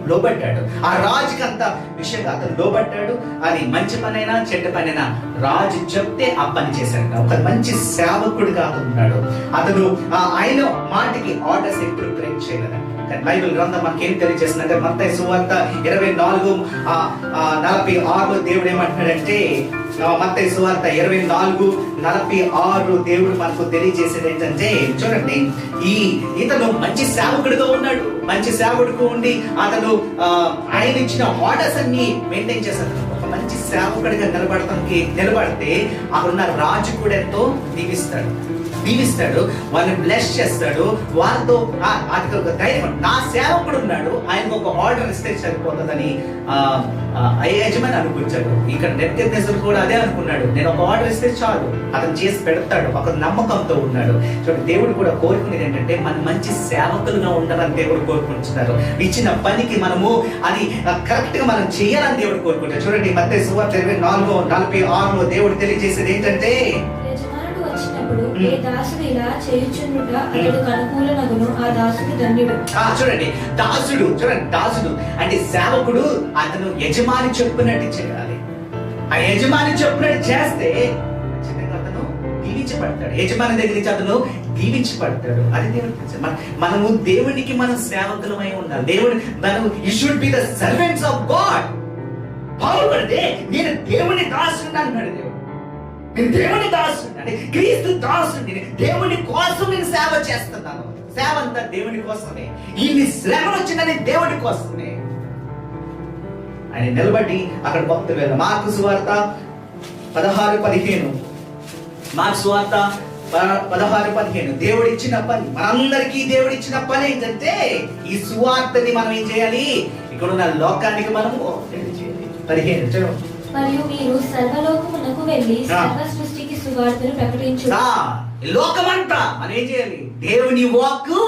లోబడ్డాడు. ఆ రాజుకి అంత విషయంగా అతను లోబడ్డాడు. అది మంచి పనైనా చెడ్డ పనైనా రాజు చెప్తే ఆ పని చేశాడు. ఒక మంచి సేవకుడిగా ఉన్నాడు అతను. ఆయన మాటకి ఆర్డర్స్ ఎప్పుడు బ్రేక్ చేయలేదండి. బైబిల్ గ్రంథం మనకేం తెలియజేస్తుందంటే మత్తయి సువార్త 24:46 దేవుడు ఏమంటున్నాడంటే, మత్తయి సువార్త 24:46 దేవుడు మనకు తెలియజేసేది ఏంటంటే, చూడండి, ఇతను మంచి సేవకుడిగా ఉన్నాడు. మంచి సేవకుడిగా ఉండి అతను ఆయన ఇచ్చిన ఆర్డర్స్ అన్ని మెయింటైన్ చేశాడు. ఒక మంచి సేవకుడిగా నిలబడితే అక్కడున్న రాజు కూడా ఎంతో దీవిస్తాడు, వాళ్ళని బ్లెస్ చేస్తాడు. వాళ్ళతో అది ఒక ధైర్యం, నా సేవకుడు ఉన్నాడు, ఆయనకు ఒక ఆర్డర్ ఇస్తే సరిపోతుందని యజమాని అనుకుంటాడు. ఇక్కడ నెబుకద్నెజర్ కూడా అదే అనుకున్నాడు, నేను ఒక ఆర్డర్ ఇస్తే చాలు, అతను చేసి పెడతాడు, ఒక నమ్మకంతో ఉన్నాడు. చూడండి, దేవుడు కూడా కోరుకునేది ఏంటంటే మనం మంచి సేవకులుగా ఉండాలని దేవుడు కోరుకుంటున్నారు. ఇచ్చిన పనికి మనము అది కరెక్ట్ గా మనం చేయాలని దేవుడు కోరుకుంటారు. చూడండి, మత్తయి సువార్త 24:46 దేవుడు తెలియజేసేది ఏంటంటే, ఏ దాసుడు ఇలా చేయుచుండుట అతడు అనుకూలనగును, ఆ దాసుడు ధన్యుడు. చూడండి, దాసుడు అంటే సేవకుడు. అతను యజమాని చెప్పినట్టు చేయాలి. ఆ యజమాని చెప్పినట్టు చేస్తే ఖచ్చితంగా అతను దీవించబడతాడు. యజమాని దగ్గర నుంచి అతను దీవించబడతాడు. అది దేవుడికి మనము దేవునికి మనం సేవకులమై ఉండాలి. మనం you should be the servants of God. Paul పడితే నేను దేవుని దాసుడు అన్నాడు. నేను దేవుని దాసుడు అంటే క్రీస్తు దాసుడు, దేవుని కోసం నేను సేవ చేస్తున్నాను. సేవ అంతా దేవుని కోసమే. ఇన్ని శ్రమలు వచ్చిందని దేవుని కోసమే. ఆయన నిలబడి అక్కడ భక్తులు వెళ్ళారు. మార్కు సువార్త 16:15 దేవుడు ఇచ్చిన పని, మనందరికీ దేవుడు ఇచ్చిన పని ఏంటంటే ఈ సువార్తని మనం ఏం చేయాలి, ఇక్కడ ఉన్న లోకానికి మనము 15 మరియు మీరు సర్వలోకమునకు వెళ్ళి సర్వ సృష్టికి సువార్తను ప్రకటించుడి. లోకమంతా మనం ఏం చేయాలి, దేవుని వాక్కు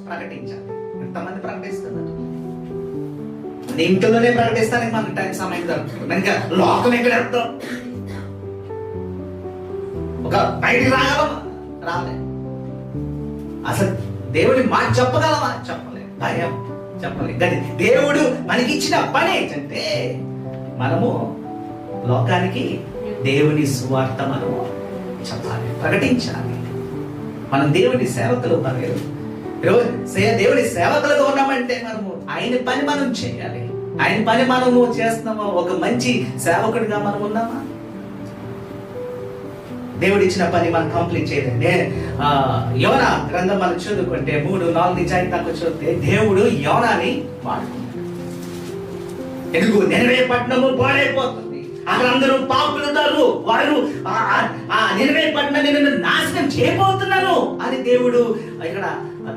ప్రకటించాలి. ఎంతమంది ప్రకటిస్తున్నారు? మన ఇంట్లోనే ప్రకటిస్తానికి మనకు టైం సమయం దొరుకుతుంది. ఇంకా లోకం ఎక్కడ వెళ్తాం? ఒక బయటికి రాలే. అసలు దేవుని మాట చెప్పగలమా? భయం చెప్పలేదు. కానీ దేవుడు మనకిచ్చిన పని ఏంటంటే మనము లోకానికి దేవుని సువార్త మనము చెప్పాలి, ప్రకటించాలి. మనం దేవుని సేవకులు ఉన్నారు. దేవుని సేవకులుగా ఉన్నామంటే మనము ఆయన పని మనం చేయాలి. ఆయన పని మనము చేస్తున్నామా? ఒక మంచి సేవకుడిగా మనం ఉన్నామా? దేవుడు ఇచ్చిన పని మనం కంప్లీట్ చేయలేదు. యోనా గ్రంథం మనం చదువుకుంటే 3-4 దాకా చదివితే దేవుడు యోనాని వాడుకున్నాడు. ఎందుకు? నినవే పట్టణము పాడైపోతుంది, అక్కడ అందరూ పాపులు ఉన్నారు, వారు ఆ నినవే పట్టణాన్ని నేను నాశనం చేయబోతున్నాను అని దేవుడు ఇక్కడ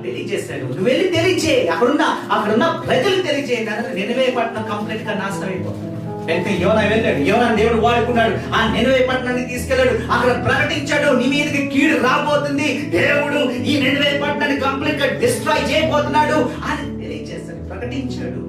తెలియజేస్తాడు. నువ్వు వెళ్ళి తెలియచేయి, అక్కడున్న ప్రజలు తెలియచేయి, నినవే పట్టణం కంప్లీట్ గా నాశనం అయిపోతుంది. అయితే యోనా వెళ్ళాడు, యోనాను దేవుడు వాడుకున్నాడు. ఆ నినవే పట్టణాన్ని తీసుకెళ్ళాడు, అక్కడ ప్రకటించాడు, నీ మీదకి కీడు రాబోతుంది, దేవుడు ఈ నినవే పట్టణాన్ని కంప్లీట్ గా డిస్ట్రాయ్ చేయబోతున్నాడు అని తెలియజేస్తాడు, ప్రకటించాడు.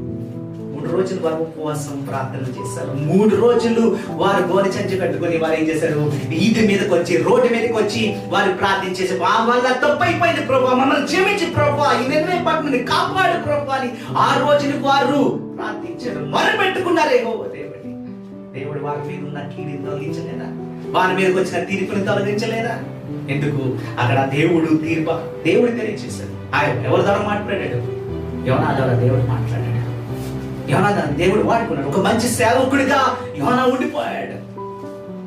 3 రోజులు వారు ఉపవాసం ప్రార్థన చేశారు. 3 రోజులు వారు గోరి సంచి కట్టుకొని వారు ఏం చేశారు, వీధి మీదకి వచ్చి, రోడ్డు మీదకి వచ్చి వారు ప్రార్థించేసి, వాళ్ళ తప్పైపోయింది ప్రభువా, మమ్మల్ని క్షమించి ప్రభువా, ఈ నినవే పట్టణాన్ని కాపాడు ప్రభువా అని 6 రోజులు వారు ప్రార్థించారు, మొరపెట్టుకున్నారు యెహోవా దేవుడిని. దేవుడు వారి మీద ఉన్న కీడుని తొలగించలేదా? వారి మీదకి వచ్చిన తీర్పుని తొలగించలేదా? ఎందుకు? అక్కడ దేవుడు తెలియజేశాడు. ఆయన ఎవరి ద్వారా మాట్లాడాడు? యోనా ద్వారా దేవుడు మాట్లాడాడు. యోనా దేవుడు వాడుకున్నాడు. ఒక మంచి సేవకుడిగా యోనా ఉండిపోయాడు.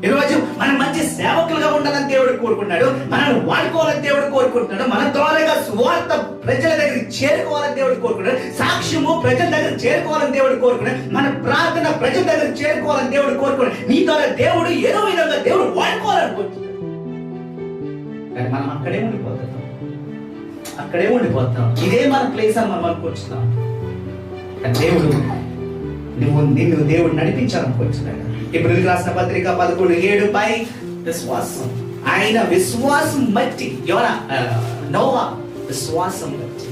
ఈరోజు మనం మంచి సేవకులుగా ఉండాలని దేవుడు కోరుకున్నాడు, మనల్ని వాడుకోవాలని దేవుడు కోరుకుంటున్నాడు, మన ద్వారాగా సువార్త ప్రజల దగ్గరికి చేరుకోవాలని దేవుడు కోరుకున్నాడు, సాక్ష్యము ప్రజల దగ్గర చేరుకోవాలని దేవుడు కోరుకున్నాడు, మన ప్రార్థన ప్రజల దగ్గర చేరుకోవాలని దేవుడు కోరుకున్నాడు. నీ ద్వారా దేవుడు ఏదో విధంగా దేవుడు వాడుకోవాలనుకుంటున్నాడు. కానీ మనం అక్కడే ఉండిపోతాం. ఇదే మన ప్లేస్ అని మనం అనుకుంటున్నాం. దేవుడు నిన్ను దేవుడు నడిపించాలనుకుంటున్నాడు. ఇబ్రీయులకు రాసిన పత్రిక 11:7 విశ్వాసం ఆయన విశ్వాసం బట్టి నోవా విశ్వాసం బట్టి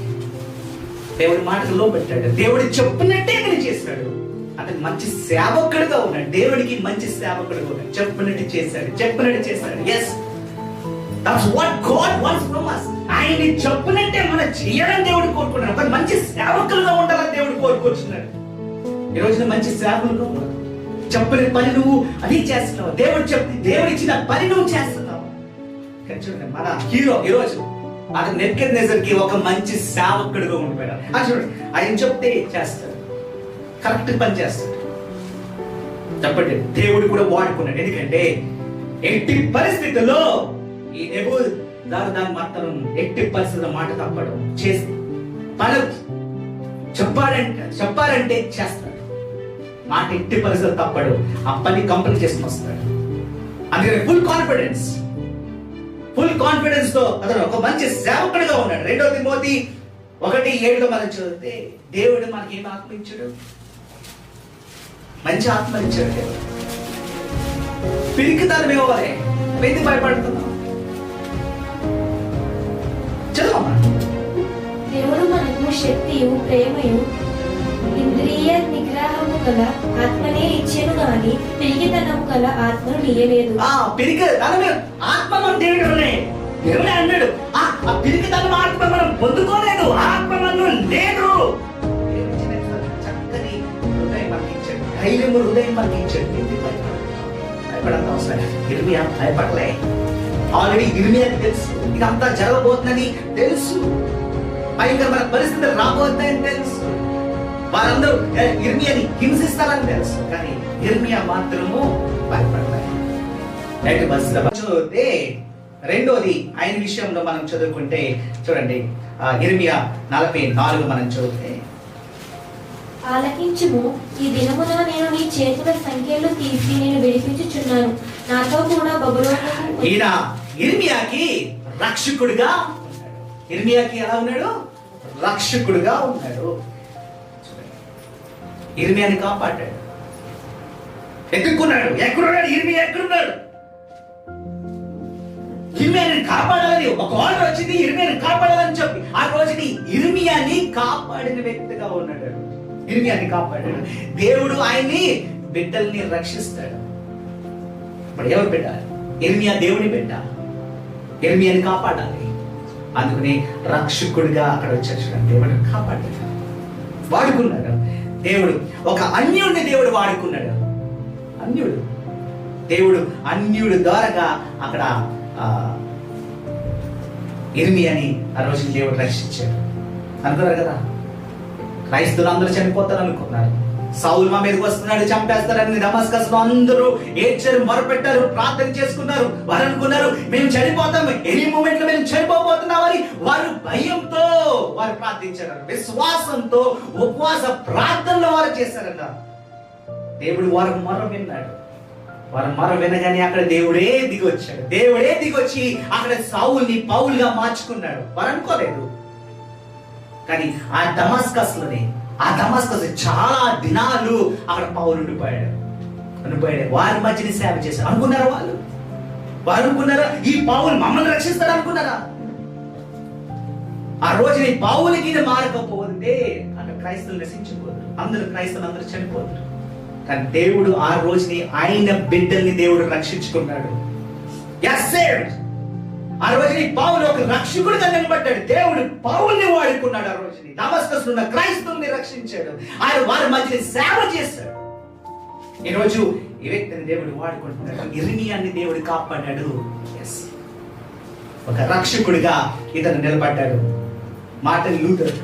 దేవుడి మాటకు లోబెట్టాడు. దేవుడు చెప్పినట్టే అతను చేశాడు. అతను మంచి సేవకుడుగా ఉన్నాడు. దేవుడికి మంచి సేవకుడుగా ఉన్నాడు. చెప్పినట్టు చేశాడు. Yes, that's what God wants from us. ఆయన చెప్పినట్టే మనం చేయాలని దేవుడు కోరుకుంటున్నాడు. ఒక మంచి సేవకులుగా ఉండాలని దేవుడు కోరుకుంటున్నాడు. ఈ రోజున మంచి సేవకులుగా ఉన్నాడు. చెప్పిన పని నువ్వు అది చేస్తున్నావు. దేవుడు ఇచ్చిన పని నువ్వు చేస్తున్నావు. చూడండి, మన హీరో ఈ రోజు అతను నెబుకద్నెజర్కి ఒక మంచి సేవకుడుగా ఉండిపోయాడు. అది చూడండి, ఆయన చెప్తే చేస్తాడు, కరెక్ట్ పని చేస్తాడు. చెప్పండి, దేవుడు కూడా వాడుకున్నాడు. ఎందుకంటే ఎట్టి పరిస్థితుల్లో ఈ నెబుకద్నెజర్ మాత్రం ఎట్టి పరిస్థితుల్లో మాట తప్పడం చేసి పని చెప్పారంటే చేస్తాడు. మాట ఎట్టి పరిస్థితులు తప్పడు. ఆ పని కంప్లీట్ చేసుకుని వస్తాడు. అందుకని ఫుల్ కాన్ఫిడెన్స్ తో అతను ఒక మంచి సేవకుడిగా ఉన్నాడు. 2 తిమోతి 1:7 మనం చదివితే దేవుడు మనకి ఏం ఆత్మ ఇచ్చాడు? మంచి ఆత్మ ఇచ్చాడు. దేవుడు పిరికితనం ఇవ్వలే. ఎందుకు భయపడుతున్నావు? చదవమ్మా. దేవుడు మనకు శక్తియు ప్రేమయు ఇంద్రియ నిగ్రహము గల ఆత్మనే ఇచ్చెను గాని పిరికితనము గల ఆత్మను నీయలేదు. ఆత్మ మన దేవుడే అన్నాడు. ఆ పిరికితనం ఆత్మ మనం పొందుకోలేదు. ఆత్మ మనలో లేదు. చక్కని హృదయం మనకి ఇచ్చాడు. ధైర్యము హృదయం మనకి ఇచ్చాడు. భయపడంత అవసరం. ఇర్మియా భయపడలే. ఆల్రెడీ ఇర్మియాకి తెలుసు ఇదంతా జరగబోతుందని తెలుసు. భయంకరమైన పరిస్థితులు రాబోతున్నాయని తెలుసు. వారందరూ ఇర్మియాని హింసిస్తారని తెలుసు. కానీ ఇర్మియా మాత్రము భయపడలేదు. చదివితే రెండోది ఆయన విషయంలో మనం చదువుకుంటే చూడండి, ఇర్మియా 44 మనం చదివితే, ఆలకించుము, ఈ దినమున నేను నీ చేతుల సంఖ్యలు తీసి నేను విడిపించుచున్నాను. నాతో కూడా బబులోను. ఈయన ఇర్మియాకి రక్షకుడుగా ఉన్నాడు. ఇర్మియాకి ఎలా ఉన్నాడు? రక్షకుడుగా ఉన్నాడు. ఇర్మియాని కాపాడాడు. ఎక్కడున్నాడు? ఇర్మియా ఎక్కడున్నాడు? ఇర్మియాని కాపాడాలని ఒక ఆర్డర్ వచ్చింది. ఇర్మియాని కాపాడాలని చెప్పి ఆ రోజుని ఇర్మియాని కాపాడిన వ్యక్తిగా ఉన్నాడు. ఇర్మియాని కాపాడాడు. దేవుడు ఆయన్ని బిడ్డల్ని రక్షిస్తాడు. ఇప్పుడు ఎవరు బిడ్డ? ఇర్మియా దేవుని బిడ్డ. ఇర్మియాని కాపాడాలి. అందుకని రక్షకుడిగా అక్కడ వచ్చాడు. దేవుడు కాపాడాడు, వాడుకున్నాడు. దేవుడు ఒక అన్యుడిని దేవుడు వాడుకున్నాడు. అన్యుడు ద్వారాగా అక్కడ ఇర్మియాని ఆ రోజు దేవుడు రక్షించాడు. అనుకున్నారు కదా, క్రైస్తవులు అందరూ చనిపోతారు అనుకున్నారు. సౌలు మా మీదకి వస్తున్నాడు, చంపేస్తారని దమస్కస్ లో అందరూ ఏడ్చారు, మొరపెట్టారు, ప్రార్థన చేసుకున్నారు. వారు అనుకున్నారు మేము చనిపోతాం, ఎనీ మూమెంట్ లో మేము చనిపోబోతున్నామని. వారు భయంతో వారు ప్రార్థించారు. విశ్వాసంతో ఉపవాస ప్రార్థనలో వారు చేశారట. దేవుడు వారు మొర విన్నాడు. వారు మొర వినగానే అక్కడ దేవుడే దిగొచ్చి అక్కడ సౌలుని పౌలుగా మార్చుకున్నాడు. వారు అనుకోలేదు. కానీ ఆ దమస్కస్ చాలా దినాలు అక్కడ పౌలు ఉండిపోయాడు. వారి మధ్యని సేవ చేశారు. అనుకున్నారా వారు అనుకున్నారా ఈ పౌలు మమ్మల్ని రక్షిస్తాడు అనుకున్నారా? ఆ రోజు ఈ పౌలకి మారకపోతే అక్కడ క్రైస్తవులు నశించిపోతారు. క్రైస్తవులు చనిపోతారు. కానీ దేవుడు ఆ రోజుని ఆయన బిడ్డల్ని దేవుడు రక్షించుకున్నాడు. ఆ రోజుని పౌలు ఒక రక్షకుడిగా నిలబడ్డాడు. దేవుడు పౌల్ని వాడుకున్నాడు. ఆ రోజుని దమస్కస్ ఉన్న క్రైస్తవుల్ని రక్షించాడు. ఆయన వారి మధ్య సేవ చేశాడు. ఈ రోజు ఈ వ్యక్తిని దేవుడు వాడుకుంటున్నాడు. ఇర్మియాని దేవుడు కాపాడాడు. ఒక రక్షకుడిగా ఇతను నిలబడ్డాడు. మార్టిన్ లూథర్,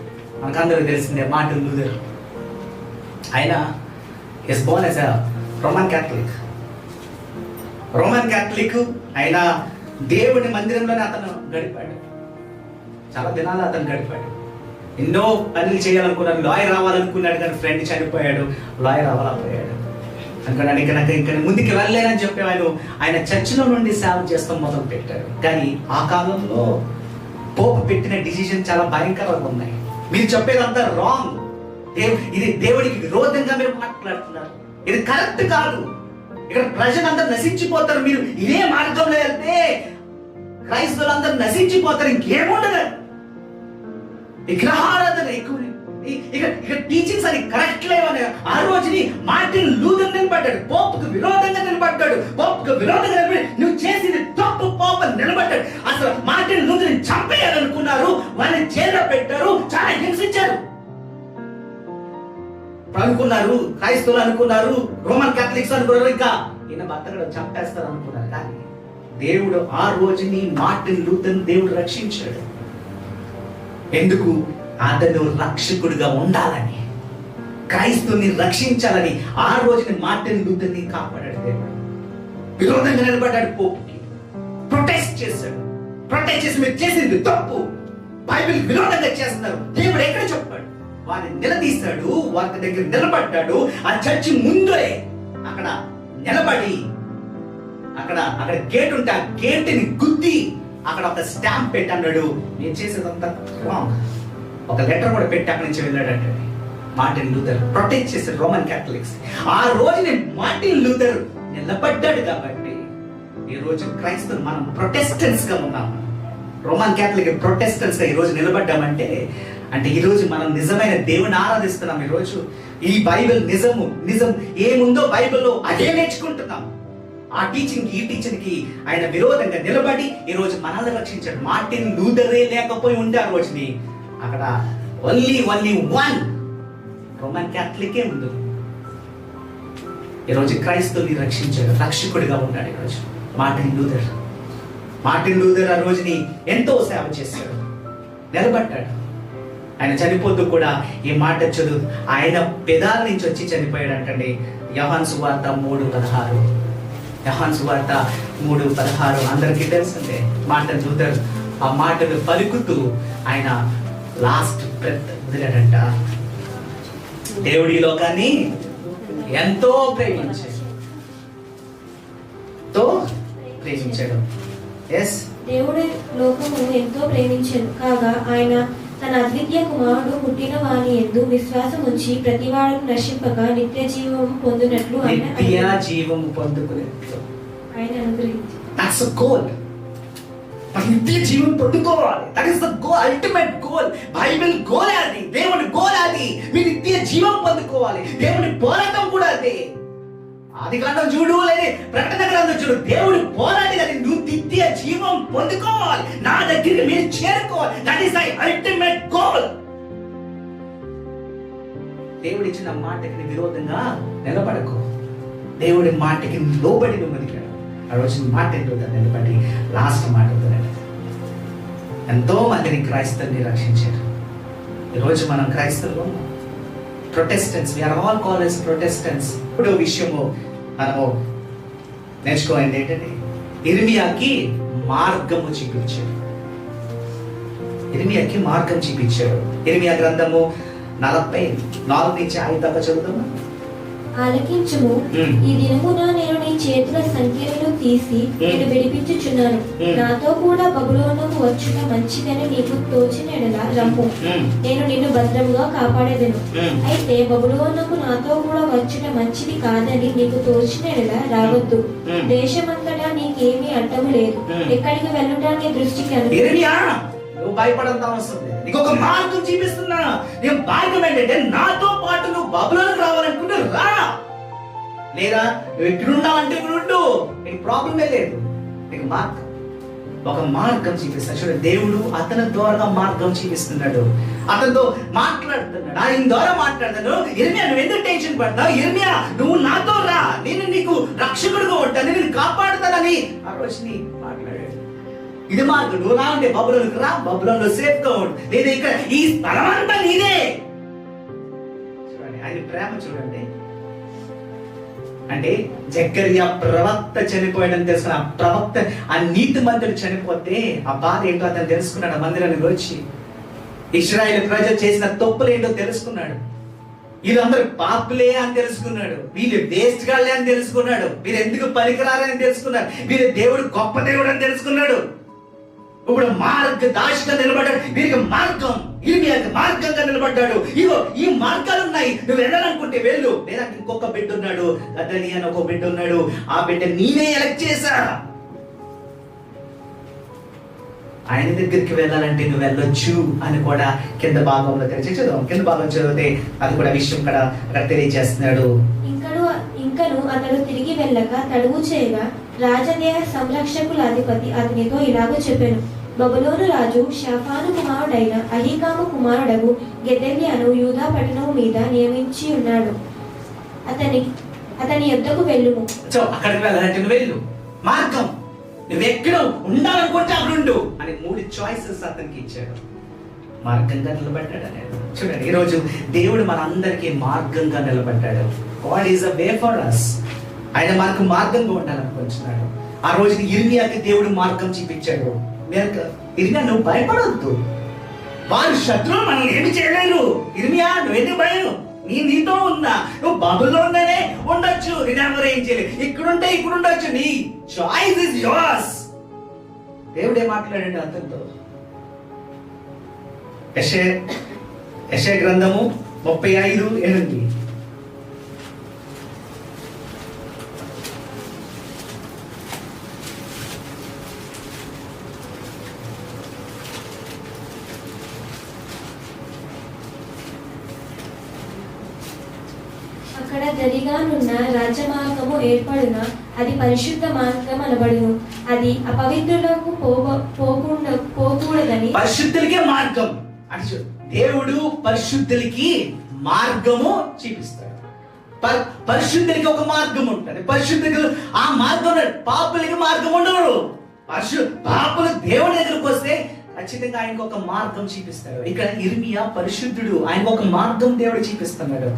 మనకందరూ తెలిసిందే. మార్టిన్ లూథర్ ఆయన is born as a Roman Catholic. ఆయన దేవుడి మందిరంలోనే అతను గడిపాడు. చాలా దినాలు అతను గడిపాడు. ఎన్నో పనులు చేయాలనుకున్నాడు. లాయర్ రావాలనుకున్నాడు, కానీ ఫ్రెండ్ చనిపోయాడు. లాయర్ అవ్వలేకపోయాడు. అనుకున్నాడు ఇంకా ముందుకు వెళ్ళలేనని చెప్పి ఆయన చర్చిలో నుండి సేవ చేస్తాం మొదలు పెట్టాడు. కానీ ఆ కాలంలో పోపు పెట్టిన డిసిజన్ చాలా భయంకరంగా ఉన్నాయి. మీరు చెప్పేదంతా రాంగ్. ఇది దేవుడికి విరోధంగా మీరు మాట్లాడుతున్నారు. ఇది కరెక్ట్ కాదు. ఇక్కడ ప్రజలందరూ నశించిపోతారు. మీరు ఇదే మార్గంలో వెళ్తే క్రైస్తవులందరూ నశించిపోతారు, ఇంకేముండదు. విగ్రహారాధన ఎక్కువ, ఇక టీచింగ్స్ అని కరెక్ట్ లేవని ఆ రోజుని మార్టిన్ లూథర్ నిలబడ్డాడు, పోపుకు విరోధంగా నిలబడ్డాడు. పోపుకు విరోధంగా నిలబడి నువ్వు చేసింది తప్పు పోపు అని నిలబడ్డాడు. అసలు మార్టిన్ లూథర్ని చంపేయాలనుకున్నారు, వాళ్ళని జైల్లో పెట్టారు, చాలా హింసించారు. అనుకున్నారు క్రైస్తవులు అనుకున్నారు, రోమన్ క్యాథలిక్స్ అనుకున్నారు, ఇంకా ఈయన బతకడు చంపేస్తారు అనుకున్నారు. కానీ దేవుడు ఆ రోజుని మార్టిన్ లూథర్ దేవుడు రక్షించాడు. ఎందుకు? అతను రక్షకుడిగా ఉండాలని, క్రైస్తవుని రక్షించాలని ఆ రోజుని మార్టిన్ లూథర్ని కాపాడాడు దేవుడు. విరోధంగా నిలబడ్డాడు, పోపుకి ప్రొటెస్ట్ చేశాడు. ప్రొటెస్ట్ చేసి మీరు చేసింది తప్పు, బైబిల్ విరోధంగా చేస్తున్నారు, దేవుడు ఎక్కడ చెప్పాడు? వారిని నిలదీశాడు, వారి దగ్గర నిలబడ్డాడు. ఆ చర్చి ముందే అక్కడ నిలబడి అక్కడ గేట్ ఉంటే ఆ గేట్ని గుద్ది అక్కడ ఒక స్టాంప్ పెట్టి అన్నాడు, నేను చేసేదంతా రాంగ్. ఒక లెటర్ కూడా పెట్టి అక్కడి నుంచి వెళ్ళాడంటే మార్టిన్ లూథర్ ప్రొటెక్ట్ చేశాడు రోమన్ క్యాథలిక్స్. ఆ రోజుని మార్టిన్ లూథర్ నిలబడ్డాడు కాబట్టి ఈ రోజు క్రైస్తవులు మనం ప్రొటెస్టెంట్స్ గా ఉన్నాం. రోమన్ క్యాథలిక్ ప్రొటెస్టెంట్స్ గా ఈ రోజు నిలబడ్డామంటే అంటే ఈ రోజు మనం నిజమైన దేవుని ఆరాధిస్తున్నాం. ఈ రోజు ఈ బైబిల్ నిజం ఏముందో బైబిల్లో అదే నేర్చుకుంటున్నాం. ఆ టీచింగ్ ఈ టీచింగ్ కి ఆయన విరోధంగా నిలబడి ఈ రోజు మనల్ని రక్షించాడు. మార్టిన్ లూథరే లేకపోయి ఉండే ఆ రోజుని అక్కడ ఓన్లీ వన్ రోమన్ క్యాథలికే ఉంది. ఈరోజు క్రైస్తవుని రక్షించాడు, రక్షకుడిగా ఉన్నాడు ఈరోజు మార్టిన్ లూథర్. మార్టిన్ లూథర్ ఆ రోజుని ఎంతో సేవ చేశాడు, నిలబడ్డాడు. ఆయన చనిపోతూ కూడా ఈ మాట చదువు, ఆయన పెదాల నుంచి వచ్చి చనిపోయాడు అంటండి. యోహాను సువార్త 3:16. యోహాను సువార్త 3:16 అందరికీ తెలుసుంటే మార్టిన్ లూథర్ ఆ మాటలు పలుకుతూ ఆయన లాస్ట్ బ్రెత్ వదిలాడంట. దేవుడి లోకాన్ని ఎంతో ప్రేమించాడు. ఎస్, దేవుడి లోకము ఎంతో ప్రేమించాడు కాగా ఆయన తన అద్వితీయ కుమారుడు పుట్టిన వాని యందు విశ్వాసం ఉంచి ప్రతివాడు నశింపక నిత్య జీవము పొందునట్లు ఆయన అనుగ్రహించాడు. నిత్య జీవం పొందుకోవాలి. That is the goal, ultimate goal. Bible goal అది, దేవుని గోల్ అది. మీ నిత్య జీవం పొందుకోవాలి. దేవుని పోరాటం కూడా అదే. ఆదికాండం చూడు, లేదా ప్రకటన గ్రంథం చూడు, దేవుడు పోరాడి అది నువ్వు నిత్య జీవం పొందుకోవాలి, నా దగ్గరికి మీరు చేరుకోవాలి. That is the ultimate goal. దేవుడు ఇచ్చిన మాటకి విరోధంగా నిలబడకు, దేవుడి మాటకి లోబడి నువ్వు బతికాడు. ఆ రోజు మాట నిలబడి లాస్ట్ మాట ఎంతో మందిని క్రైస్తవుని రక్షించారు. ఈరోజు మనం క్రైస్తవులు Protestants, we are all called as Protestants. ఇప్పుడు విషయము మనము నేర్చుకోవాలి ఏంటంటే ఇర్మియాకి మార్గము చూపించాడు. ఇర్మియాకి మార్గం చూపించాడు. ఇర్మియా గ్రంథము 44 నుంచి 5 దాకా చదువుతాము. ఆలకించుము, ఈ దినమున నేను నీ చేతుల సంఖ్యలను తీసి నేను విడిపించుచున్నాను. నాతో కూడా బబులోనుకు వచ్చుట మంచిదని నీకు తోచిన ఎడల రమ్ము, నేను నిన్ను భద్రముగా కాపాడేదను. అయితే బబులోనుకు నాతో కూడా వచ్చుట మంచిది కాదని నీకు తోచిన ఎడల రావద్దు. దేశమంతటా నీకేమీ అడ్డము లేదు. ఎక్కడికి వెళ్ళడానికి దృష్టికి నువ్వు భయపడంత అవసరం లేదు. నీకు ఒక మార్గం చూపిస్తున్నా. నేను మార్గం ఏంటంటే నాతో పాటు నువ్వు బబులోనుకు రావాలనుకుంటే రా, లేదా నువ్వు ఇక్కడ ఉన్నావంటే ఇక్కడ ఉండు, నీకు ప్రాబ్లమే లేదు. నీకు మార్గం, ఒక మార్గం చూపిస్తాడు. చూడండి, దేవుడు అతని ద్వారా మార్గం చూపిస్తున్నాడు, అతనితో మాట్లాడుతున్నాడు, ఆయన ద్వారా మాట్లాడుతాడు. ఇర్మియా, నువ్వు ఎందుకు టెన్షన్ పడతావు? ఇర్మియా, నువ్వు నాతో రా, నేను నీకు రక్షకుడుగా ఉంటాను, నేను కాపాడుతానని ఆ రోజు మాట్లాడాడు. ఇది మార్గం. నువ్వు నా ఉంటే బబులోనుకు రా, బబులోనులో సేఫ్ గా ఉండు, లేదా ఇక్కడ ఈ స్థలం అంతా నీదే. చూడండి ఆయన ప్రేమ చూడండి. అంటే జకర్యా ప్రవక్త చనిపోయాడని తెలుసుకున్న ఆ ప్రవక్త, ఆ నీతి మంతుడు చనిపోతే ఆ బాధ ఏంటో అతను తెలుసుకున్నాడు. ఆ మందిరానికి వచ్చి ఇశ్రాయేలు ప్రజలు చేసిన తప్పులు ఏంటో తెలుసుకున్నాడు. వీళ్ళందరూ పాపులే అని తెలుసుకున్నాడు, వీళ్ళు వేస్ట్ గాళ్ళే అని తెలుసుకున్నాడు, వీరు ఎందుకు పనికిరారని తెలుసుకున్నాడు, వీరు దేవుడు గొప్ప దేవుడు అని తెలుసుకున్నాడు. ఇప్పుడు మార్గదర్శిగా నిలబడ్డాడు. వీరికి మార్గం, ఇర్మియాకి మార్గంగా నిలబడ్డాడు. ఇగో ఈ మార్గాలు ఉన్నాయి, నువ్వు వెళ్ళాలనుకుంటే వెళ్ళు. లేదా ఇంకొక బిడ్డ ఉన్నాడు, గదలి అని ఒక బిడ్డ ఉన్నాడు, ఆ బిడ్డ నేనే ఎలక్ట్ చేశా. ఆయన దగ్గరికి వెళ్ళాలంటే నువ్వు వెళ్ళొచ్చు అని కూడా కింద భాగంలో తెలిసి చదువు. కింద భాగం చదివితే అది కూడా విషయం కూడా అక్కడ తెలియజేస్తున్నాడు. ఇంకను అతడు తిరిగి వెళ్ళక తడువు చేయగా రాజదేహ సంరక్షకుల అధిపతి అతనితో ఇలాగ చెప్పాను, బబులోను రాజు షాఫాను కుమారుడైన అహీకాము కుమారుడగు గెదల్యాను యూదా పట్టణము మీద నియమించి ఉన్నాడు. అతని యొద్దకు వెళ్ళుము. అక్కడికి వెళ్ళాలంటే నువ్వు వెళ్ళు, మార్గం నువ్వు ఎక్కడ ఉండాలనుకుంటే అక్కడ ఉండు అని 3 చాయిసెస్ అతనికి ఇచ్చాడు. మార్గంగా నిలబడ్డాడు అనేది. చూడండి, ఈరోజు దేవుడు మనందరికీ మార్గంగా నిలబడ్డాడు. God is a way for us. ఆయన మనకు మార్గంగా ఉండాలనుకుంటున్నాడు. ఆ రోజు ఇర్మియాకి దేవుడు మార్గం చూపించాడు. ఇర్మియా, నువ్వు భయపడవద్దు, వారు శత్రువు మనల్ని ఏమి చేయలేరు. ఇర్మియా, నువ్వెందుకు భయం? నీతో ఉన్నా, నువ్వు బబులోనే ఉండొచ్చు, నేనెవరు ఏం చేయలేదు. ఇక్కడుంటే ఇక్కడ ఉండొచ్చు, నీ చాయిస్ ఇస్ యోర్స్. దేవుడే మాట్లాడండి అతనితో. యెషయా గ్రంథము 35:8. అక్కడ దరిగానున్న రాజమార్గము ఏర్పడున అది పరిశుద్ధ మార్గం అనబడును. అది అపవిత్రులకు పోకూడదని. పరిశుద్ధులకే మార్గం అంటే దేవుడు పరిశుద్ధులకి మార్గము చూపిస్తాడు. పరిశుద్ధులకి ఒక మార్గం ఉంటుంది. పరిశుద్ధులు ఆ మార్గం, పాపులకి మార్గం ఉండదు. పాపులు దేవుడి దగ్గరకు వస్తే ఖచ్చితంగా ఆయనకు ఒక మార్గం చూపిస్తాడు. ఇక్కడ ఇర్మియా పరిశుద్ధుడు, ఆయనకు ఒక మార్గం దేవుడు చూపిస్తున్నాడు.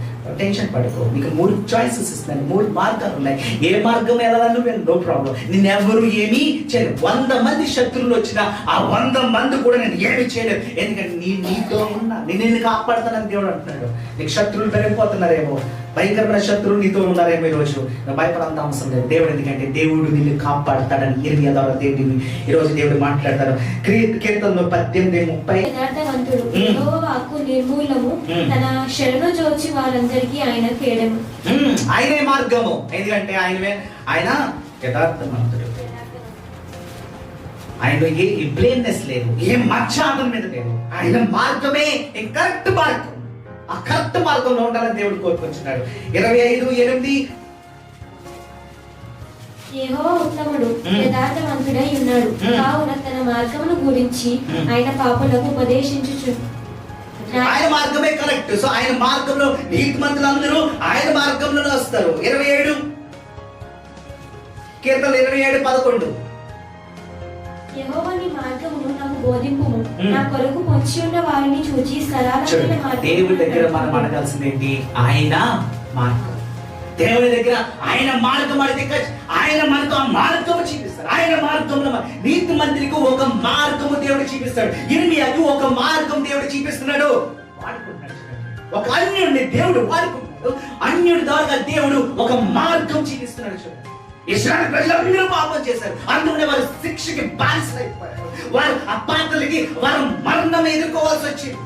టెన్షన్ పడుకో, నీకు 3 చాయిసెస్ ఇస్తున్నాను, 3 మార్గాలు ఉన్నాయి. ఏ మార్గం వెళ్ళాలని వెళ్ళి, నో ప్రాబ్లం. నిన్నెవరు ఏమీ చేయలేదు. 100 మంది శత్రువులు వచ్చినా ఆ 100 మంది కూడా నేను ఏమి చేయలేదు, ఎందుకంటే నీతో ఉన్నా, నేను కాపాడుతానని దేవుడు అంటున్నాడు. నీకు శత్రువులు పెరిగిపోతున్నారేమో, భయంకరమైన శత్రువులు నీతో ఉన్నారేమో, ఈరోజు భయపడంత అవసరం లేదు. దేవుడు ఎందుకంటే దేవుడు నిన్ను కాపాడుతాడని ఇర్మియా ద్వారా దేవుడిని ఈరోజు దేవుడు మాట్లాడతాడు. కీర్తనలో 18:30 యథార్థవంతుడు యెహోవా వాక్కు నిర్మూలము, తన శరణు జోచి వారందరికీ ఆయన కేడము. ఆయనే మార్గము, ఎందుకంటే ఆయన యథార్థవంతుడు. ఆయనలో ఏ బ్లేమ్నెస్ లేదు, ఏ మచ్చ అతని మీద లేదు. ఆయన మార్గమే కరెక్ట్ మార్గం. ఆ కరెక్ట్ మార్గంలో ఉండాలని దేవుడు కోరుకుంటున్నాడు. 25:8 యెహోవా ఉత్తముడు, యథార్థవంతుడై ఉన్నాడు, కావున తన మార్గమును గురించి ఆయన పాపులకు ఉపదేశించుచు. ఆయన మార్గమే కరెక్ట్. సో ఆయన మార్గంలో నీతిమంతులందరూ ఆయన మార్గంలోనే వస్తారు. 27 కీర్తన 27:11 యెహోవా నీ మార్గమును నాకు బోధింపుము, నా కొరకు పొంచి ఉన్న వారిని చూచి సరళమైన మార్గం. దేవుడి దగ్గర మనం అడగాల్సింది ఏంటి? ఆయన మార్గం. దేవుడి దగ్గర ఆయన మార్గం అడిగితే ఆయన మనకు ఆ మార్గము చూపిస్తాడు. ఆయన మార్గంలో నీతి మంత్రికి ఒక మార్గము దేవుడు చూపిస్తాడు. ఇర్మియాకి ఒక మార్గం దేవుడు చూపిస్తున్నాడు. వాడుకుంటున్నాడు. ఒక అన్యుడిని దేవుడు వాడుకుంటున్నాడు. అన్యుడి ద్వారా దేవుడు ఒక మార్గం చూపిస్తున్నాడు. చూడండి, ఇశ్రాయేలు ప్రజలందరూ పాపం చేశారు, అందుకనే వారు శిక్షకి బానిసలైపోయారు. వారు అపాత్రులకి వారు మరణం ఎదుర్కోవాల్సి వచ్చింది.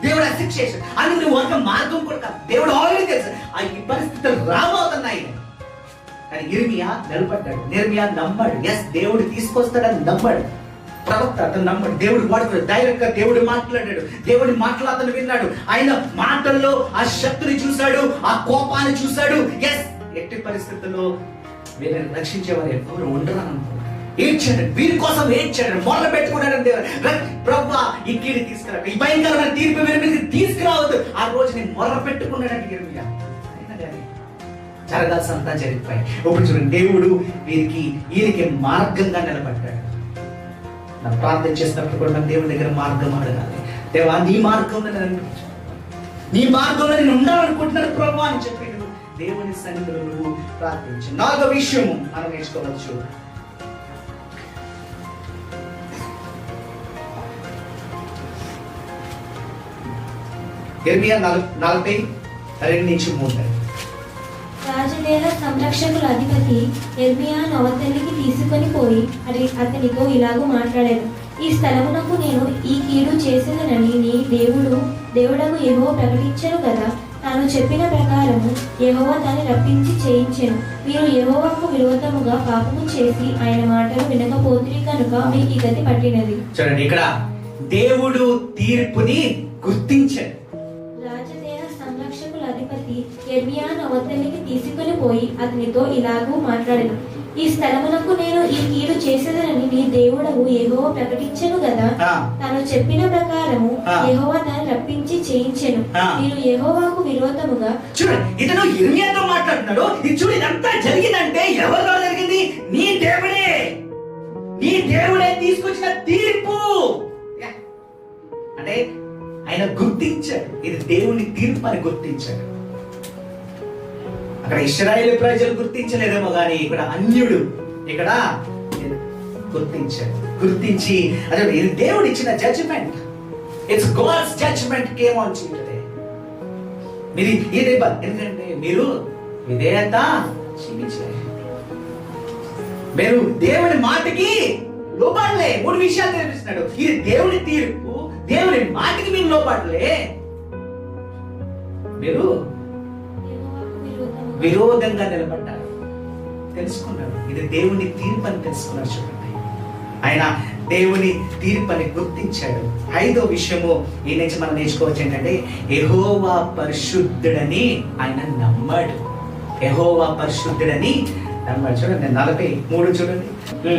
దేవుడు ఆ శిక్ష చేశాడు. అందుకని ఒక మార్గం కూడా కాదు, దేవుడు ఆల్రెడీ తెలుసు ఈ పరిస్థితులు రాబోతున్నాయి. కానీ ఇర్మియా నిలబడ్డాడు. ఇర్మియా నమ్మాడు. ఎస్, దేవుడు తీసుకొస్తాడని నమ్మాడు. ప్రవక్త అతను నమ్మాడు. దేవుడు వాడుకున్నాడు. డైరెక్ట్ గా దేవుడు మాట్లాడాడు. దేవుడి మాటలు అతను విన్నాడు. ఆయన మాటల్లో ఆ శక్తిని చూశాడు, ఆ కోపాన్ని చూశాడు. ఎస్, ఎట్టి పరిస్థితుల్లో వీళ్ళని రక్షించేవారు ఎవరు ఉండరు అనుకున్నాడు. ఏడ్చాడు, వీరి కోసం ఏడ్చాడు, మొదలు పెట్టుకున్నాడు. ప్రభువా, ఈ కీడు తీసుకురా, ఈ భయంకరమైన తీర్పు వీరి తీసుకురావద్దు. ఆ రోజు నేను మొదలు పెట్టుకున్నాడంటే ఇర్మియా. అయినా కానీ జరగాల్సినంతా జరిగిపోయాయి. ఇప్పుడు చూడండి, దేవుడు వీరికి మార్గంగా నిలబడ్డాడు. నా ప్రార్థన చేసినప్పుడు కూడా మన దేవుడి దగ్గర మార్గం అడగాలి. దేవా, నీ మార్గంలో నీ మార్గంలో నేను ఉండాలనుకుంటున్నాను ప్రభువా అని చెప్పి దేవుని సన్నిధిలో నువ్వు ప్రార్థించు. 4వ విషయము మనం నేర్చుకోవచ్చు. ఇర్మియా 40:2-3 రాజదేహ సంరక్షకుల అధిపతి ఇర్మియా నవతల్లికి తీసుకొని పోయి అతనితో ఇలాగూ మాట్లాడాడు. ఈ స్థలమునకు నేను ఈ కీడు చేసేదనని నీ దేవుడగు యెహోవా ప్రకటించను కదా. తాను చెప్పిన ప్రకారము యెహోవా దాన్ని రప్పించి చేయించెను. మీరు యెహోవాకు విరోధముగా పాపము చేసి ఆయన మాటలు వినకపోతిరి కనుక మీకు ఈ గతి పట్టినది. చూడండి, ఇక్కడ దేవుడు తీర్పుని గుర్తించాడు. రాజదేహ సంరక్షకుల అధిపతి యెర్మీయాను అవతలికి తీసుకుని పోయి అతనితో ఇలాగూ మాట్లాడెను. ఈ స్థలమునకు నేను ఈ కీడు చేసేదనని నీ దేవుడవు యెహోవా ప్రకటించెను గదా. తాను చెప్పిన ప్రకారము యెహోవా దాన్ని రప్పించి చేయించెను. మీరు యెహోవాకు విరోధముగా. చూడండి, ఇతను యెర్మీయాతో మాట్లాడుతున్నాడు. ఇది చూడు, ఇదంతా జరిగిందంటే ఎవరిలో జరిగింది? నీ దేవుడే. నీ దేవుడే తీసుకొచ్చిన తీర్పు. అంటే ఆయన గుర్తించాడు, ఇది దేవుని తీర్పు అని గుర్తించాడు. అక్కడ ఇశ్రాయేలు ప్రజలు గుర్తించలేదేమో కానీ ఇక్కడ అన్యుడు ఇక్కడ గుర్తించాడు. గుర్తించి అదే ఇది దేవుడు ఇచ్చిన judgement. It's God's judgement came on you today. ఎందుకంటే మీరు విధేయత చూపించారు, మీరు దేవుని మాటకి లోపడలే. 3 విషయాలు నేర్పిస్తున్నాడు. ఇది దేవుని తీర్పు, దేవుని మాటకి మీరు లోపడలే, మీరు విరోధంగా నిలబడ్డారు. తెలుసుకున్నాడు ఇది దేవుని తీర్పు అని తెలుసుకున్నాడు. చూడండి, ఆయన దేవుని తీర్పు అని గుర్తించాడు. 5వ విషయము ఈ నుంచి మనం నేర్చుకోవచ్చు ఏంటంటే యెహోవా పరిశుద్ధుడని ఆయన నమ్మాడు. యెహోవా పరిశుద్ధుడని నమ్మాడు. చూడండి 43 చూడండి.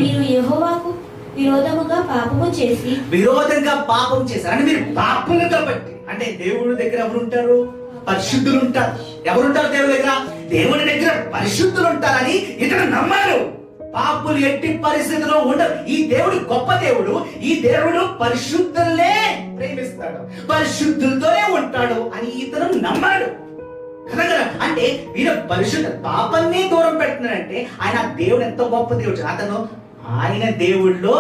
మీరు యెహోవాకు విరోధముగా పాపము చేసి. విరోధంగా పాపం చేశారు అంటే మీరు పాపములు కాబట్టి. అంటే దేవుడి దగ్గర ఎవరు ఉంటారు? పరిశుద్ధులు ఉంటారు. ఎవరుంటారు దేవుడి దగ్గర? దేవుడి దగ్గర పరిశుద్ధులు ఉంటారని ఇతను నమ్మాడు. పాపులు ఎట్టి పరిస్థితిలో ఉండరు. ఈ దేవుడు గొప్ప దేవుడు. ఈ దేవుడు పరిశుద్ధులనే ప్రేమిస్తాడు, పరిశుద్ధులతోనే ఉంటాడు అని ఇతను నమ్మాడు. అంటే వీరు పరిశుద్ధ పాపాన్ని దూరం పెడుతున్నాడంటే ఆయన దేవుడు ఎంత గొప్ప దేవుడు. అతను ఆయన దేవుడిలో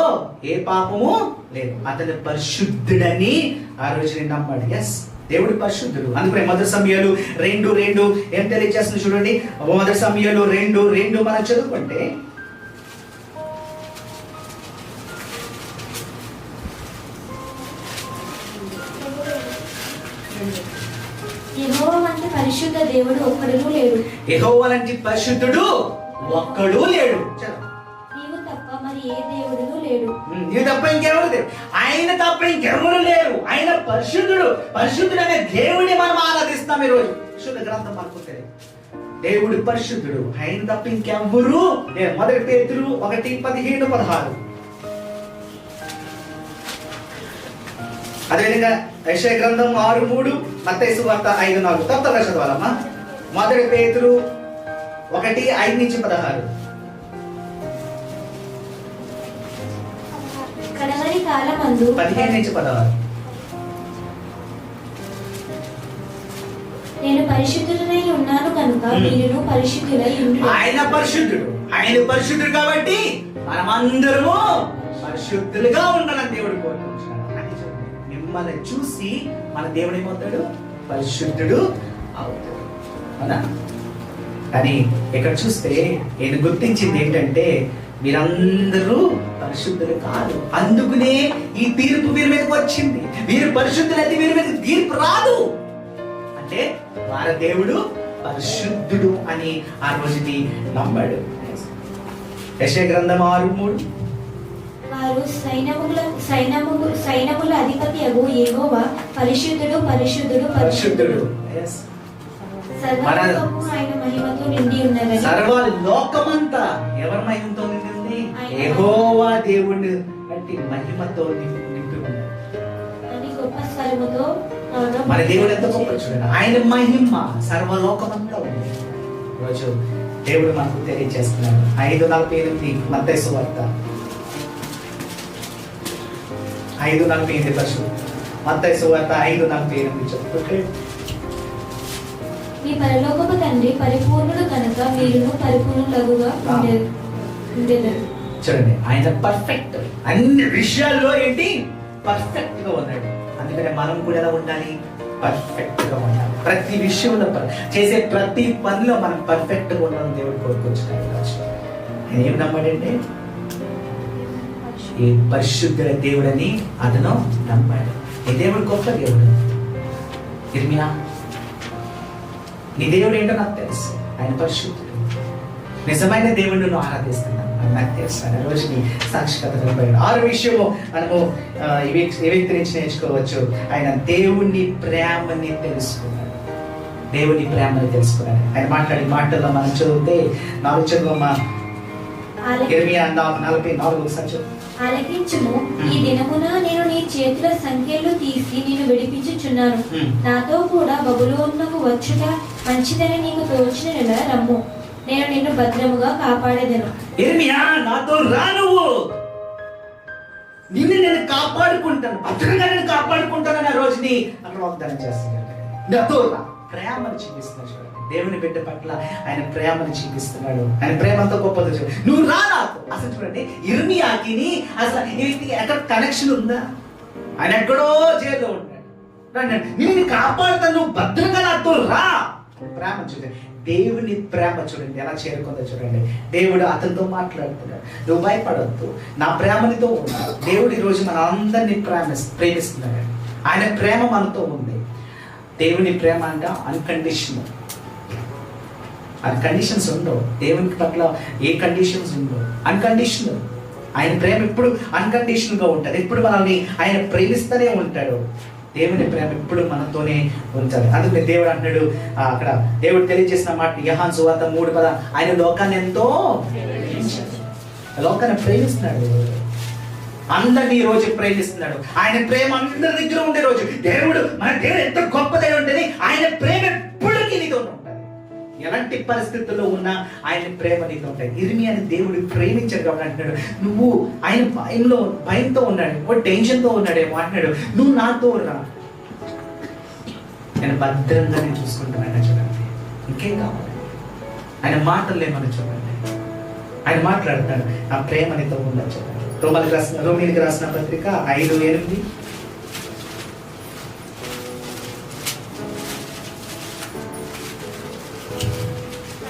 ఏ పాపము లేదు, అతను పరిశుద్ధుడని ఆ రోజు నమ్మాడు. ఎస్, దేవుడు పరిశుద్ధుడు. అందుకనే 1 సమూయేలు 2:2 ఏం తెలియజేస్తుంది చూడండి. 1 సమూయేలు 2:2 మనం చదువుకుంటే యెహోవా వంటి పరిశుద్ధ దేవుడు ఒక్కడునూ లేడు. యెహోవా వంటి పరిశుద్ధుడు ఒక్కడు లేడు. నీవు తప్ప మరి ఏ దేవుడును లేడు. నీవు తప్ప ఇంకెవరు లేరు. ఆయన తప్ప ఇంకెవరు లేరు. ఆయన పరిశుద్ధుడు. పరిశుద్ధుడు అనే దేవుడిని మనం ఆరాధిస్తాం ఈరోజు. పరిశుద్ధ గ్రంథం అనుకుంటే దేవుడు పరిశుద్ధుడు, ఆయన తప్ప ఇంకెవ్వరు లేరు. 1 పేతురు 1:15-16. అదేవిధంగా యెషయా గ్రంథం 6:3, మత్తయి సువార్త 5:4. తప్పగా చదవాలమ్మా. 1 పేతురు 1:5-16. కడవరి కాలమందు 15-16. నేను పరిశుద్ధుడనై ఉన్నాను కనుక మీరును పరిశుద్ధులై ఉండుడి. ఆయన పరిశుద్ధుడు. ఆయన పరిశుద్ధుడు కాబట్టి మనమందరము పరిశుద్ధులుగా ఉండాలని దేవుడు కోరుకుంటున్నాడు. మిమ్మల్ని చూసి మన దేవుడు ఏమవుతాడు? పరిశుద్ధుడు అవుతాడు. అవునా? కానీ ఇక్కడ చూస్తే నేను గుర్తించింది ఏంటంటే మీరందరూ పరిశుద్ధులు కాదు. అందుకనే ఈ తీర్పు వీరి మీదకి వచ్చింది. వీరు పరిశుద్ధులైతే వీరి మీద తీర్పు రాదు. అంటే వారి దేవుడు పరిశుద్ధుడు అని ఆ రోజుని నమ్మాడు. యెషయా గ్రంథం 6:3. వారు సైన్యముల అధిపతి అగు యెహోవా పరిశుద్ధుడు పరిశుద్ధుడు పరిశుద్ధుడు. సర్వలోకము ఆయన మహిమతో నిండి ఉన్నదని. సర్వలోకమంతా ఎవరి మహిమతో నిండి ఉంది? యెహోవా దేవుని బట్టి మహిమతో నిండి ఉన్నది అని గొప్ప స్వరముతో మన దేవుడు ఎంత గొప్ప చూడండి. ఆయన మహిమ సర్వలోకమంతా ఉంది. రోజు దేవుడు మనకు తెలియజేస్తున్నాడు. 5:48 మత్తయి సువార్త 5:48 మత్తయి సువార్త 5:48 చెప్పుకుంటే మీ పరలోకపు తండ్రి పరిపూర్ణుడు కనుక మీరును పరిపూర్ణులుగా ఉండేది. చూడండి, ఆయన పర్ఫెక్ట్. అన్ని విషయాల్లో ఏంటి? పర్ఫెక్ట్ గా ఉన్నాడు. అందుకనే మనం కూడా ఎలా ఉండాలి? పర్ఫెక్ట్ గా ఉండాలి. ప్రతి విషయంలో చేసే ప్రతి పనిలో మనం పర్ఫెక్ట్ గా ఉండాలని దేవుడు కోరుకుంటున్నాడు. ఆయన ఏం నమ్మాడంటే ఈ పరిశుద్ధ దేవుడని అతను నమ్మాడు. ఈ దేవుడు గొప్ప దేవుడు. ఇర్మియా నీ దేవుడు ఏంటో నాకు తెలుసు, ఆయన పరిశుద్ధుడు, నిజమైన దేవుడిని నువ్వు ఆరాధిస్తున్నాను నాకు తెలుసు అనే రోజు నీ సాక్షికత ఆరు విషయము మనము ఈ వ్యక్తి నుంచి నేర్చుకోవచ్చు. ఆయన దేవుని ప్రేమని తెలుసుకున్నాడు, దేవుని ప్రేమని తెలుసుకున్నాడు. ఆయన మాట్లాడి మాటల్లో మనం చదివితే 4 చదువమ్మా, ఇర్మియా 44 ఒకసారి చదువు. ఆలకించుము, ఈ దినమున నేను నీ చేతుల సంఖ్యలు తీసి నేను విడిపించుచున్నాను. నాతో కూడా బబులోనునకు వచ్చుట మంచిదని నీకు తోచిన నెల రమ్ము, నేను నిన్ను భద్రముగా కాపాడేదను. ఇర్మియా నాతో రా, నువ్వు నిన్ను నేను కాపాడుకుంటాను, భద్రంగా నేను కాపాడుకుంటానని ఆ రోజుని అక్కడ వాగ్దానం చేస్తున్నాడు. నాతో రా, ప్రేమను చూపిస్తున్నాడు. చూడండి, దేవుని బిడ్డ పట్ల ఆయన ప్రేమను చూపిస్తున్నాడు. ఆయన ప్రేమంతో గొప్పది. నువ్వు రా నాకు. అసలు చూడండి, ఇర్మియాకి అసలు ఎక్కడ కనెక్షన్ ఉందా? ఆయన ఎక్కడో జైల్లో ఉన్నాడు. నిన్ను కాపాడుతాను, నువ్వు భద్రంగా నాతో రా. ప్రేమ చూడండి, దేవుని ప్రేమ చూడండి ఎలా చేరుకుందో చూడండి. దేవుడు అతనితో మాట్లాడుతున్నాడు, నువ్వు భయపడద్దు, నా ప్రేమనితో ఉన్నాడు. దేవుడు ఈరోజు మన అందరినీ ప్రేమిస్తున్నాడు. ఆయన ప్రేమ మనతో ఉంది. దేవుని ప్రేమ అంటే అన్కండిషనల్. అది కండిషన్స్ ఉండవు. దేవుని పట్ల ఏ కండిషన్స్ ఉండవు, అన్కండిషనల్. ఆయన ప్రేమ ఎప్పుడు అన్కండిషనల్ గా ఉంటుంది. ఎప్పుడు మనల్ని ఆయన ప్రేమిస్తూనే ఉంటాడు. దేవుని ప్రేమ ఎప్పుడు మనతోనే ఉంటుంది. అందుకని దేవుడు అంటున్నాడు, అక్కడ దేవుడు తెలియజేసిన మాట యోహాను సువార్త 3:10, ఆయన లోకాన్ని ఎంతో లోకాన్ని ప్రేమిస్తున్నాడు, అందరినీ ఈ రోజు ప్రేమిస్తున్నాడు. ఆయన ప్రేమ అందరి దగ్గర ఉండే రోజు దేవుడు మన దేవుడు ఎంత గొప్పదై ఉంటుంది. ఆయన ప్రేమ ఎప్పటికీ నీతో ఉంటుంది. ఎలాంటి పరిస్థితుల్లో ఉన్నా ఆయన ప్రేమ నీతో ఉంటాయి. ఇర్మియాని దేవుడు ప్రేమించాడు కాబట్టి అంటున్నాడు, నువ్వు ఆయన భయంతో ఉన్నాడు, టెన్షన్తో ఉన్నాడేమో అంటున్నాడు, నువ్వు నాతో రా, నేను భద్రంగా నేను చూసుకుంటాను. చూడండి, ఇంకేం కావాలి? ఆయన మాటలు ఏమని చూడండి, ఆయన మాట్లాడతాడు, నా ప్రేమ నీతో ఉందని చూడండి. రోమీలకు రాసిన పత్రిక 5:8.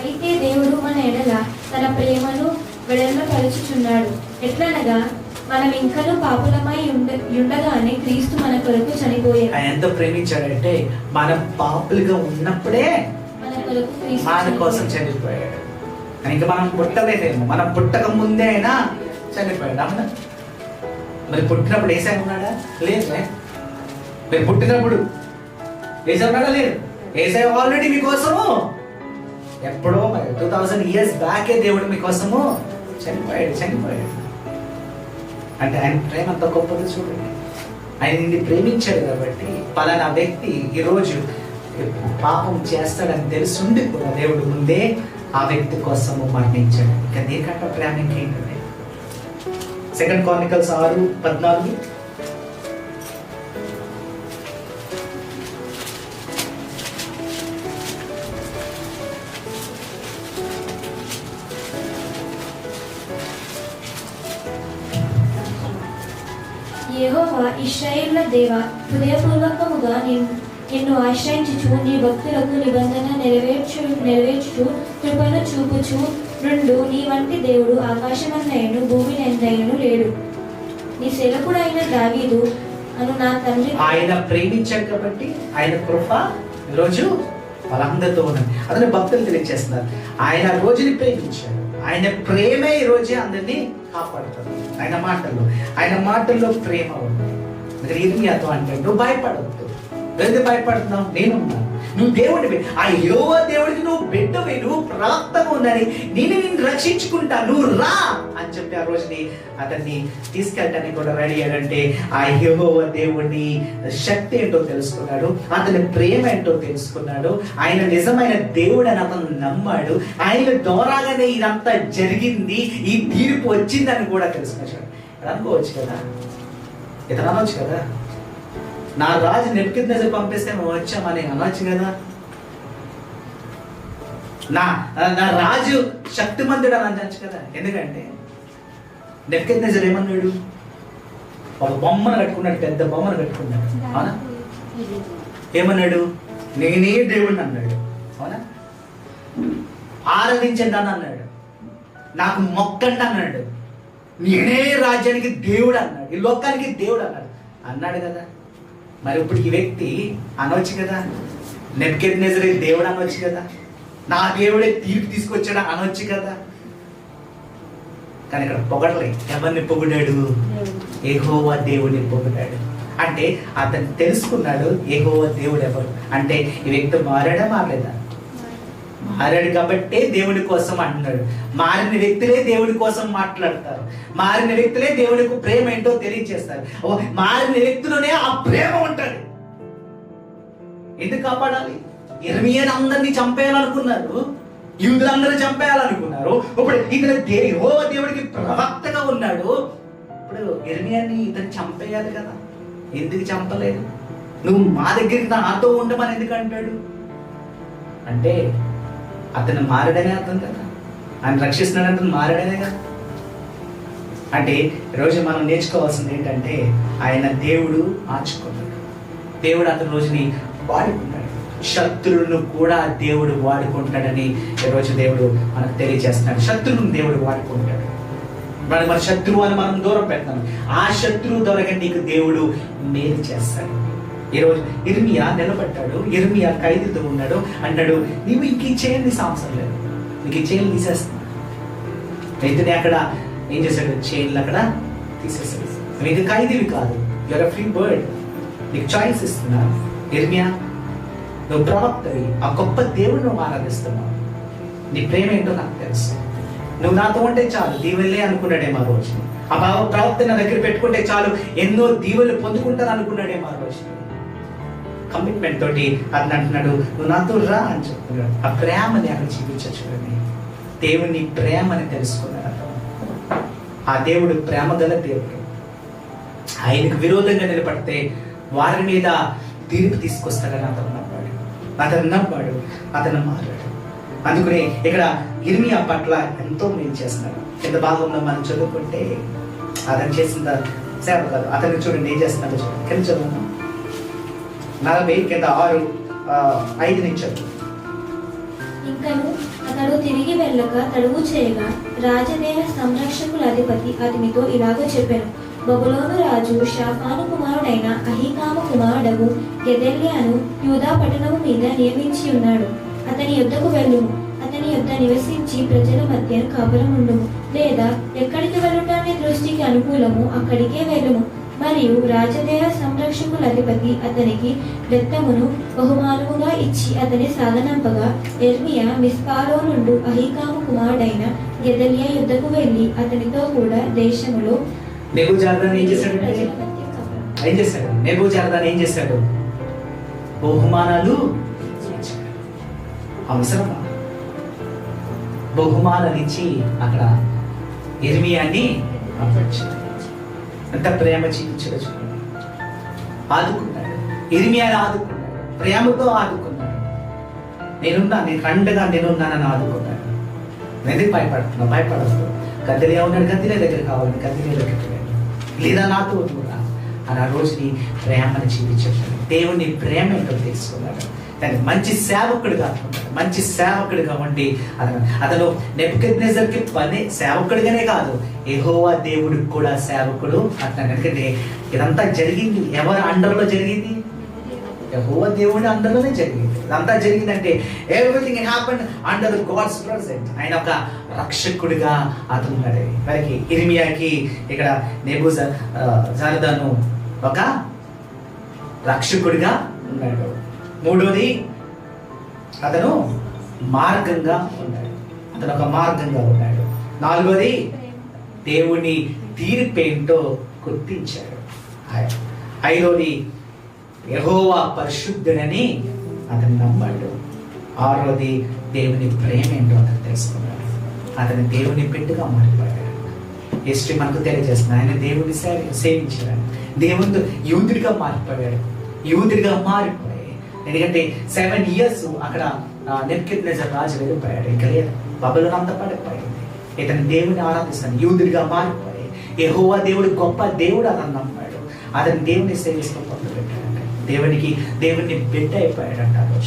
అయితే దేవుడు మన ఎడల తన ప్రేమను వెడల్పరుచుచున్నాడు. ఎట్లనగా మనం ఇంకనూ పాపులమై ఉండగానే క్రీస్తు మన కొరకు చనిపోయాడు. ఆయన ఎంత ప్రేమించాడంటే మనం పాపులుగా ఉన్నప్పుడే మన కోసం చనిపోయాడు. ఇంకా మనం పుట్టలేదేమో, మనం పుట్టక ముందే అయినా చనిపోయాడు. అవునా? మరి పుట్టినప్పుడు ఏసై ఉన్నాడా? లేదు. మీరు పుట్టినప్పుడు ఏసై ఉన్నాడా? లేదు. ఏసై ఆల్రెడీ మీకోసము ఎప్పుడో 2000 years బ్యాకే దేవుడు మీకోసము చనిపోయాడు. అంటే ఆయన ప్రేమ అంత గొప్పది చూడండి. ఆయన నిన్ను ప్రేమించాడు కాబట్టి పలానా వ్యక్తి ఈరోజు పాపం చేస్తాడని తెలుసుండి కూడా దేవుడు ముందే ఆ వ్యక్తి కోసము మరణించాడు. ఇంకా నీకంటే ప్రేమ ఇంకేంటండి? 2 Chronicles 6:14. యెహోవా ఇశ్రాయేలుల దేవా, హృదయపూర్వకముగా నిన్ను ఆశ్రయించుచు నీ భక్తులకు నిబంధన నెరవేర్చుచు కృపను చూపుచు నుండు. నీ వంటి దేవుడు ఆకాశమన్నయను భూమి ఎంతైనను లేడు. నీ సేవకుడైన దావీదు అను నా తండ్రి ఆయన ప్రేమించాడు కాబట్టి ఆయన కృప ఈరోజు వాళ్ళందరితో ఉన్నది. అతను భక్తులు తెలియజేస్తున్నారు, ఆయన రోజుని ప్రేమించాడు. ఆయన ప్రేమే ఈ రోజే అందరినీ కాపాడుతాడు. ఆయన మాటల్లో ప్రేమ ఉంది. ఇర్మియాతో అంటే నువ్వు భయపడవద్దు. ఎందుకు భయపడుతున్నావు? నేనున్నాను. నువ్వు దేవుడివి, ఆ యెహోవా దేవుడికి నువ్వు బిడ్డవి, నువ్వు ప్రవక్తగా ఉందని నేను రక్షించుకుంటా, నువ్వు రా అని చెప్పి ఆ రోజుని అతన్ని తీసుకెళ్ళటానికి కూడా రెడీ అయ్యాడంటే ఆ యెహోవా దేవుడి శక్తి ఏంటో తెలుసుకున్నాడు, అతని ప్రేమ ఏంటో తెలుసుకున్నాడు, ఆయన నిజమైన దేవుడు అని అతను నమ్మాడు. ఆయన ద్వారాగానే ఇదంతా జరిగింది, ఈ తీర్పు వచ్చిందని కూడా తెలుసుకున్నాడు. అనుకోవచ్చు కదా, ఇతను అనవచ్చు కదా, నా రాజు నెబుకద్నెజర్ పంపిస్తే మేము వచ్చామని అనొచ్చు కదా, నా రాజు శక్తిమంతుడు అని అనొచ్చు కదా. ఎందుకంటే నెబుకద్నెజర్ ఏమన్నాడు? ఒక బొమ్మను కట్టుకున్నాడు, పెద్ద బొమ్మను కట్టుకున్నాడు. అవునా? ఏమన్నాడు? నేనే దేవుడిని అన్నాడు. అవునా? ఆరాధించండి అని అన్నాడు, నాకు మొక్కండి అన్నాడు, నేనే రాజ్యానికి దేవుడు అన్నాడు, ఈ లోకానికి దేవుడు అన్నాడు కదా. మరి ఇప్పుడు ఈ వ్యక్తి అనవచ్చు కదా, నెబుకద్నెజరు దేవుడు అనొచ్చు కదా, నా దేవుడే తీర్పు తీసుకొచ్చాడు అనొచ్చు కదా. కానీ ఇక్కడ పొగడలే. ఎవరిని పొగిడాడు? యెహోవా దేవుడిని పొగిడాడు. అంటే అతను తెలుసుకున్నాడు యెహోవా దేవుడు ఎవరు. అంటే ఈ వ్యక్తి మారాడా మారలేదా? మారాడు కాబట్టే దేవుడి కోసం అంటున్నాడు. మారిన వ్యక్తులే దేవుడి కోసం మాట్లాడతారు. మారిన వ్యక్తులే దేవుడికి ప్రేమ ఏంటో తెలియజేస్తారు. మారిన వ్యక్తులోనే ఆ ప్రేమ ఉంటుంది. ఎందుకు కాపాడాలి? ఇర్మియాని అందరినీ చంపేయాలనుకున్నారు, యూదులందరూ చంపేయాలనుకున్నారు. ఇప్పుడు ఇతను యెహోవా దేవుడికి ప్రవక్తగా ఉన్నాడు. ఇప్పుడు ఇర్మియాని ఇతను చంపేయాలి కదా, ఎందుకు చంపలేదు? నువ్వు మా దగ్గరికి నాతో ఉండమని ఎందుకు అంటాడు? అంటే అతను మారడనే అర్థం కదా, ఆయన రక్షిస్తున్నాడు అతను మారడనే కదా. అంటే ఈరోజు మనం నేర్చుకోవాల్సింది ఏంటంటే ఆయన దేవుడు మార్చుకున్నాడు. దేవుడు అతని రోజుని వాడుకున్నాడు. శత్రువులను కూడా దేవుడు వాడుకుంటాడని ఈరోజు దేవుడు మనకు తెలియజేస్తున్నాడు. శత్రువులను దేవుడు వాడుకుంటాడు. మన శత్రువు అని మనం దూరం పెడతాం. ఆ శత్రువు ద్వారా నీకు దేవుడు మేలు చేస్తాడు. ఈరోజు ఇర్మియా నిలబడ్డాడు. ఇర్మియా ఖైదీతో ఉన్నాడు. అన్నాడు, నీవు ఇంక చేయండి అవసరం లేదు, నీకు ఈ చైన్లు తీసేస్తా. ఇతని అక్కడ ఏం చేశాడు? చైన్లు అక్కడ తీసేసాడు. ఇది ఖైదీవి కాదు, యూఆర్ ఫ్రీ బర్డ్. నీకు చాయిస్ ఇస్తున్నా. ఇర్మియా, నువ్వు ప్రవక్తవి, ఆ గొప్ప దేవుడు నువ్వు ఆరాధిస్తున్నావు. నీ ప్రేమ ఏంటో నాకు తెలుసు. నువ్వు నాతో ఉంటే చాలు, దీవెల్లే అనుకున్నాడేమో ఆ రోజు. ఆ ప్రవక్త నా దగ్గర పెట్టుకుంటే చాలు, ఎన్నో దీవెలు పొందుకుంటాను అనుకున్నాడేమో ఆ రోజు. కమిట్మెంట్ తోటి అతను అంటున్నాడు, నువ్వు నాతో రా అని చెప్తున్నాడు. ఆ ప్రేమని అక్కడ చూపించండి. దేవుని ప్రేమని తెలుసుకున్నాడు అతను. ఆ దేవుడు ప్రేమ గల దేవుడు. ఆయనకు విరోధంగా నిలబడితే వారి మీద తీర్పు తీసుకొస్తాడని అతను నమ్మాడు. అతను మారాడు. అందుకని ఇక్కడ ఇర్మియా పట్ల ఎంతో మేలు చేస్తున్నాడు. కింద భాగంలో మనం చదువుకుంటే అతను చేసిన సేవ కాదు, అతను చూడండి ఏం చేస్తున్నాడో చూడండి. కింద చదువు 40 కింద 6-5 నుంచి. ఇంకను అతడు తిరిగి వెళ్ళక తడువు చేయగా రాజదేహ సంరక్షకుల అధిపతి అతనితో ఇలాగో చెప్పాను, బబులోను రాజు షాఫాను కుమారుడైన అహీకాము కుమారుడగు గెదెల్యాను యూదా పట్టణము మీద నియమించి ఉన్నాడు. అతని యుద్ధకు వెళ్ళుము, అతని యుద్ధ నివసించి ప్రజల మధ్య కాపురం ఉండుము, లేదా ఎక్కడికి వెళ్ళటాన్ని దృష్టికి అనుకూలము అక్కడికే వెళ్ళుము. మరియు రాజదేహ సంరక్షకుల అధిపతి అతనికి బెత్తమును బహుమానముగా ఇచ్చి అతని సాగనంపగా ఇర్మియా మిస్పాలో నుండి అహీకాము కుమారుడైన గెదల్యా యుద్ధకు వెళ్ళి అతనితో కూడా దేశములో నెబూజరదాను ఏం చేశాడు? బహుమానాలు అవసరమా? బహుమానాలు ఇచ్చి అక్కడ ఇర్మియాని అంత ప్రేమ చూపించాడు. ఆదుకున్నాడు. ఇర్మియాని ఆదుకున్నాడు, ప్రేమతో ఆదుకున్నాడు. నేను కండగా నేనున్నానని ఆదుకున్నాడు. ఎందుకు భయపడుతున్నావు? భయపడద్దు. గద్దెలే ఉన్నాడు, గద్దెలే దగ్గర కావాలని గద్దెలే దగ్గర లేదా నాతో కూడా అని ఆ రోజుని ప్రేమని చూపించాడు. దేవుని ప్రేమ ఏంటో తెలుసుకున్నాడు. కానీ మంచి సేవకుడిగా ఉన్నాడు. మంచి సేవకుడిగా ఉండి అతను నెబుకద్నెజర్కి పని సేవకుడిగానే కాదు, యెహోవా దేవుడికి కూడా సేవకుడు అంటున్నాడు. ఎందుకంటే ఇదంతా జరిగింది ఎవరి అండర్లో జరిగింది? యెహోవా దేవుడి అండర్లోనే జరిగింది. ఇదంతా జరిగిందంటే everything happened under God's present. ఆయన ఒక రక్షకుడిగా అతను ఉన్నాడు. మనకి ఇర్మియాకి ఇక్కడ నెబూజరదాను ఒక రక్షకుడిగా ఉన్నాడు. మూడోది అతను మార్గంగా ఉన్నాడు. అతను ఒక మార్గంగా ఉన్నాడు. నాలుగోది దేవుని తీర్పేంటో గుర్తించాడు. ఐదోది యెహోవా పరిశుద్ధుడని అతను నమ్మాడు. ఆరోది దేవుని ప్రేమ ఏంటో అతను తెలుసుకున్నాడు. అతను దేవుని బిడ్డగా మారిపోయాడు. హిస్టరీ మనకు తెలియజేస్తుంది. ఆయన దేవుని సేవించాడు. దేవునితో యూదుడిగా మారిపోయాడు. ఎందుకంటే 7 years అక్కడ నెబుకద్నెజర్ రాజు వెళ్ళిపోయాడు. ఇంకా లేదు, బబులోను అంతా పడిపోయింది. ఇతను దేవుని ఆరాధిస్తాను, యూదుడిగా మారిపోయి యెహోవా దేవుడు గొప్ప దేవుడు అతను నమ్మాడు. అతను దేవుని సేవిస్తూ పొందుపెట్టాడు. దేవుని బిడ్డ అయిపోయాడు అంటారు.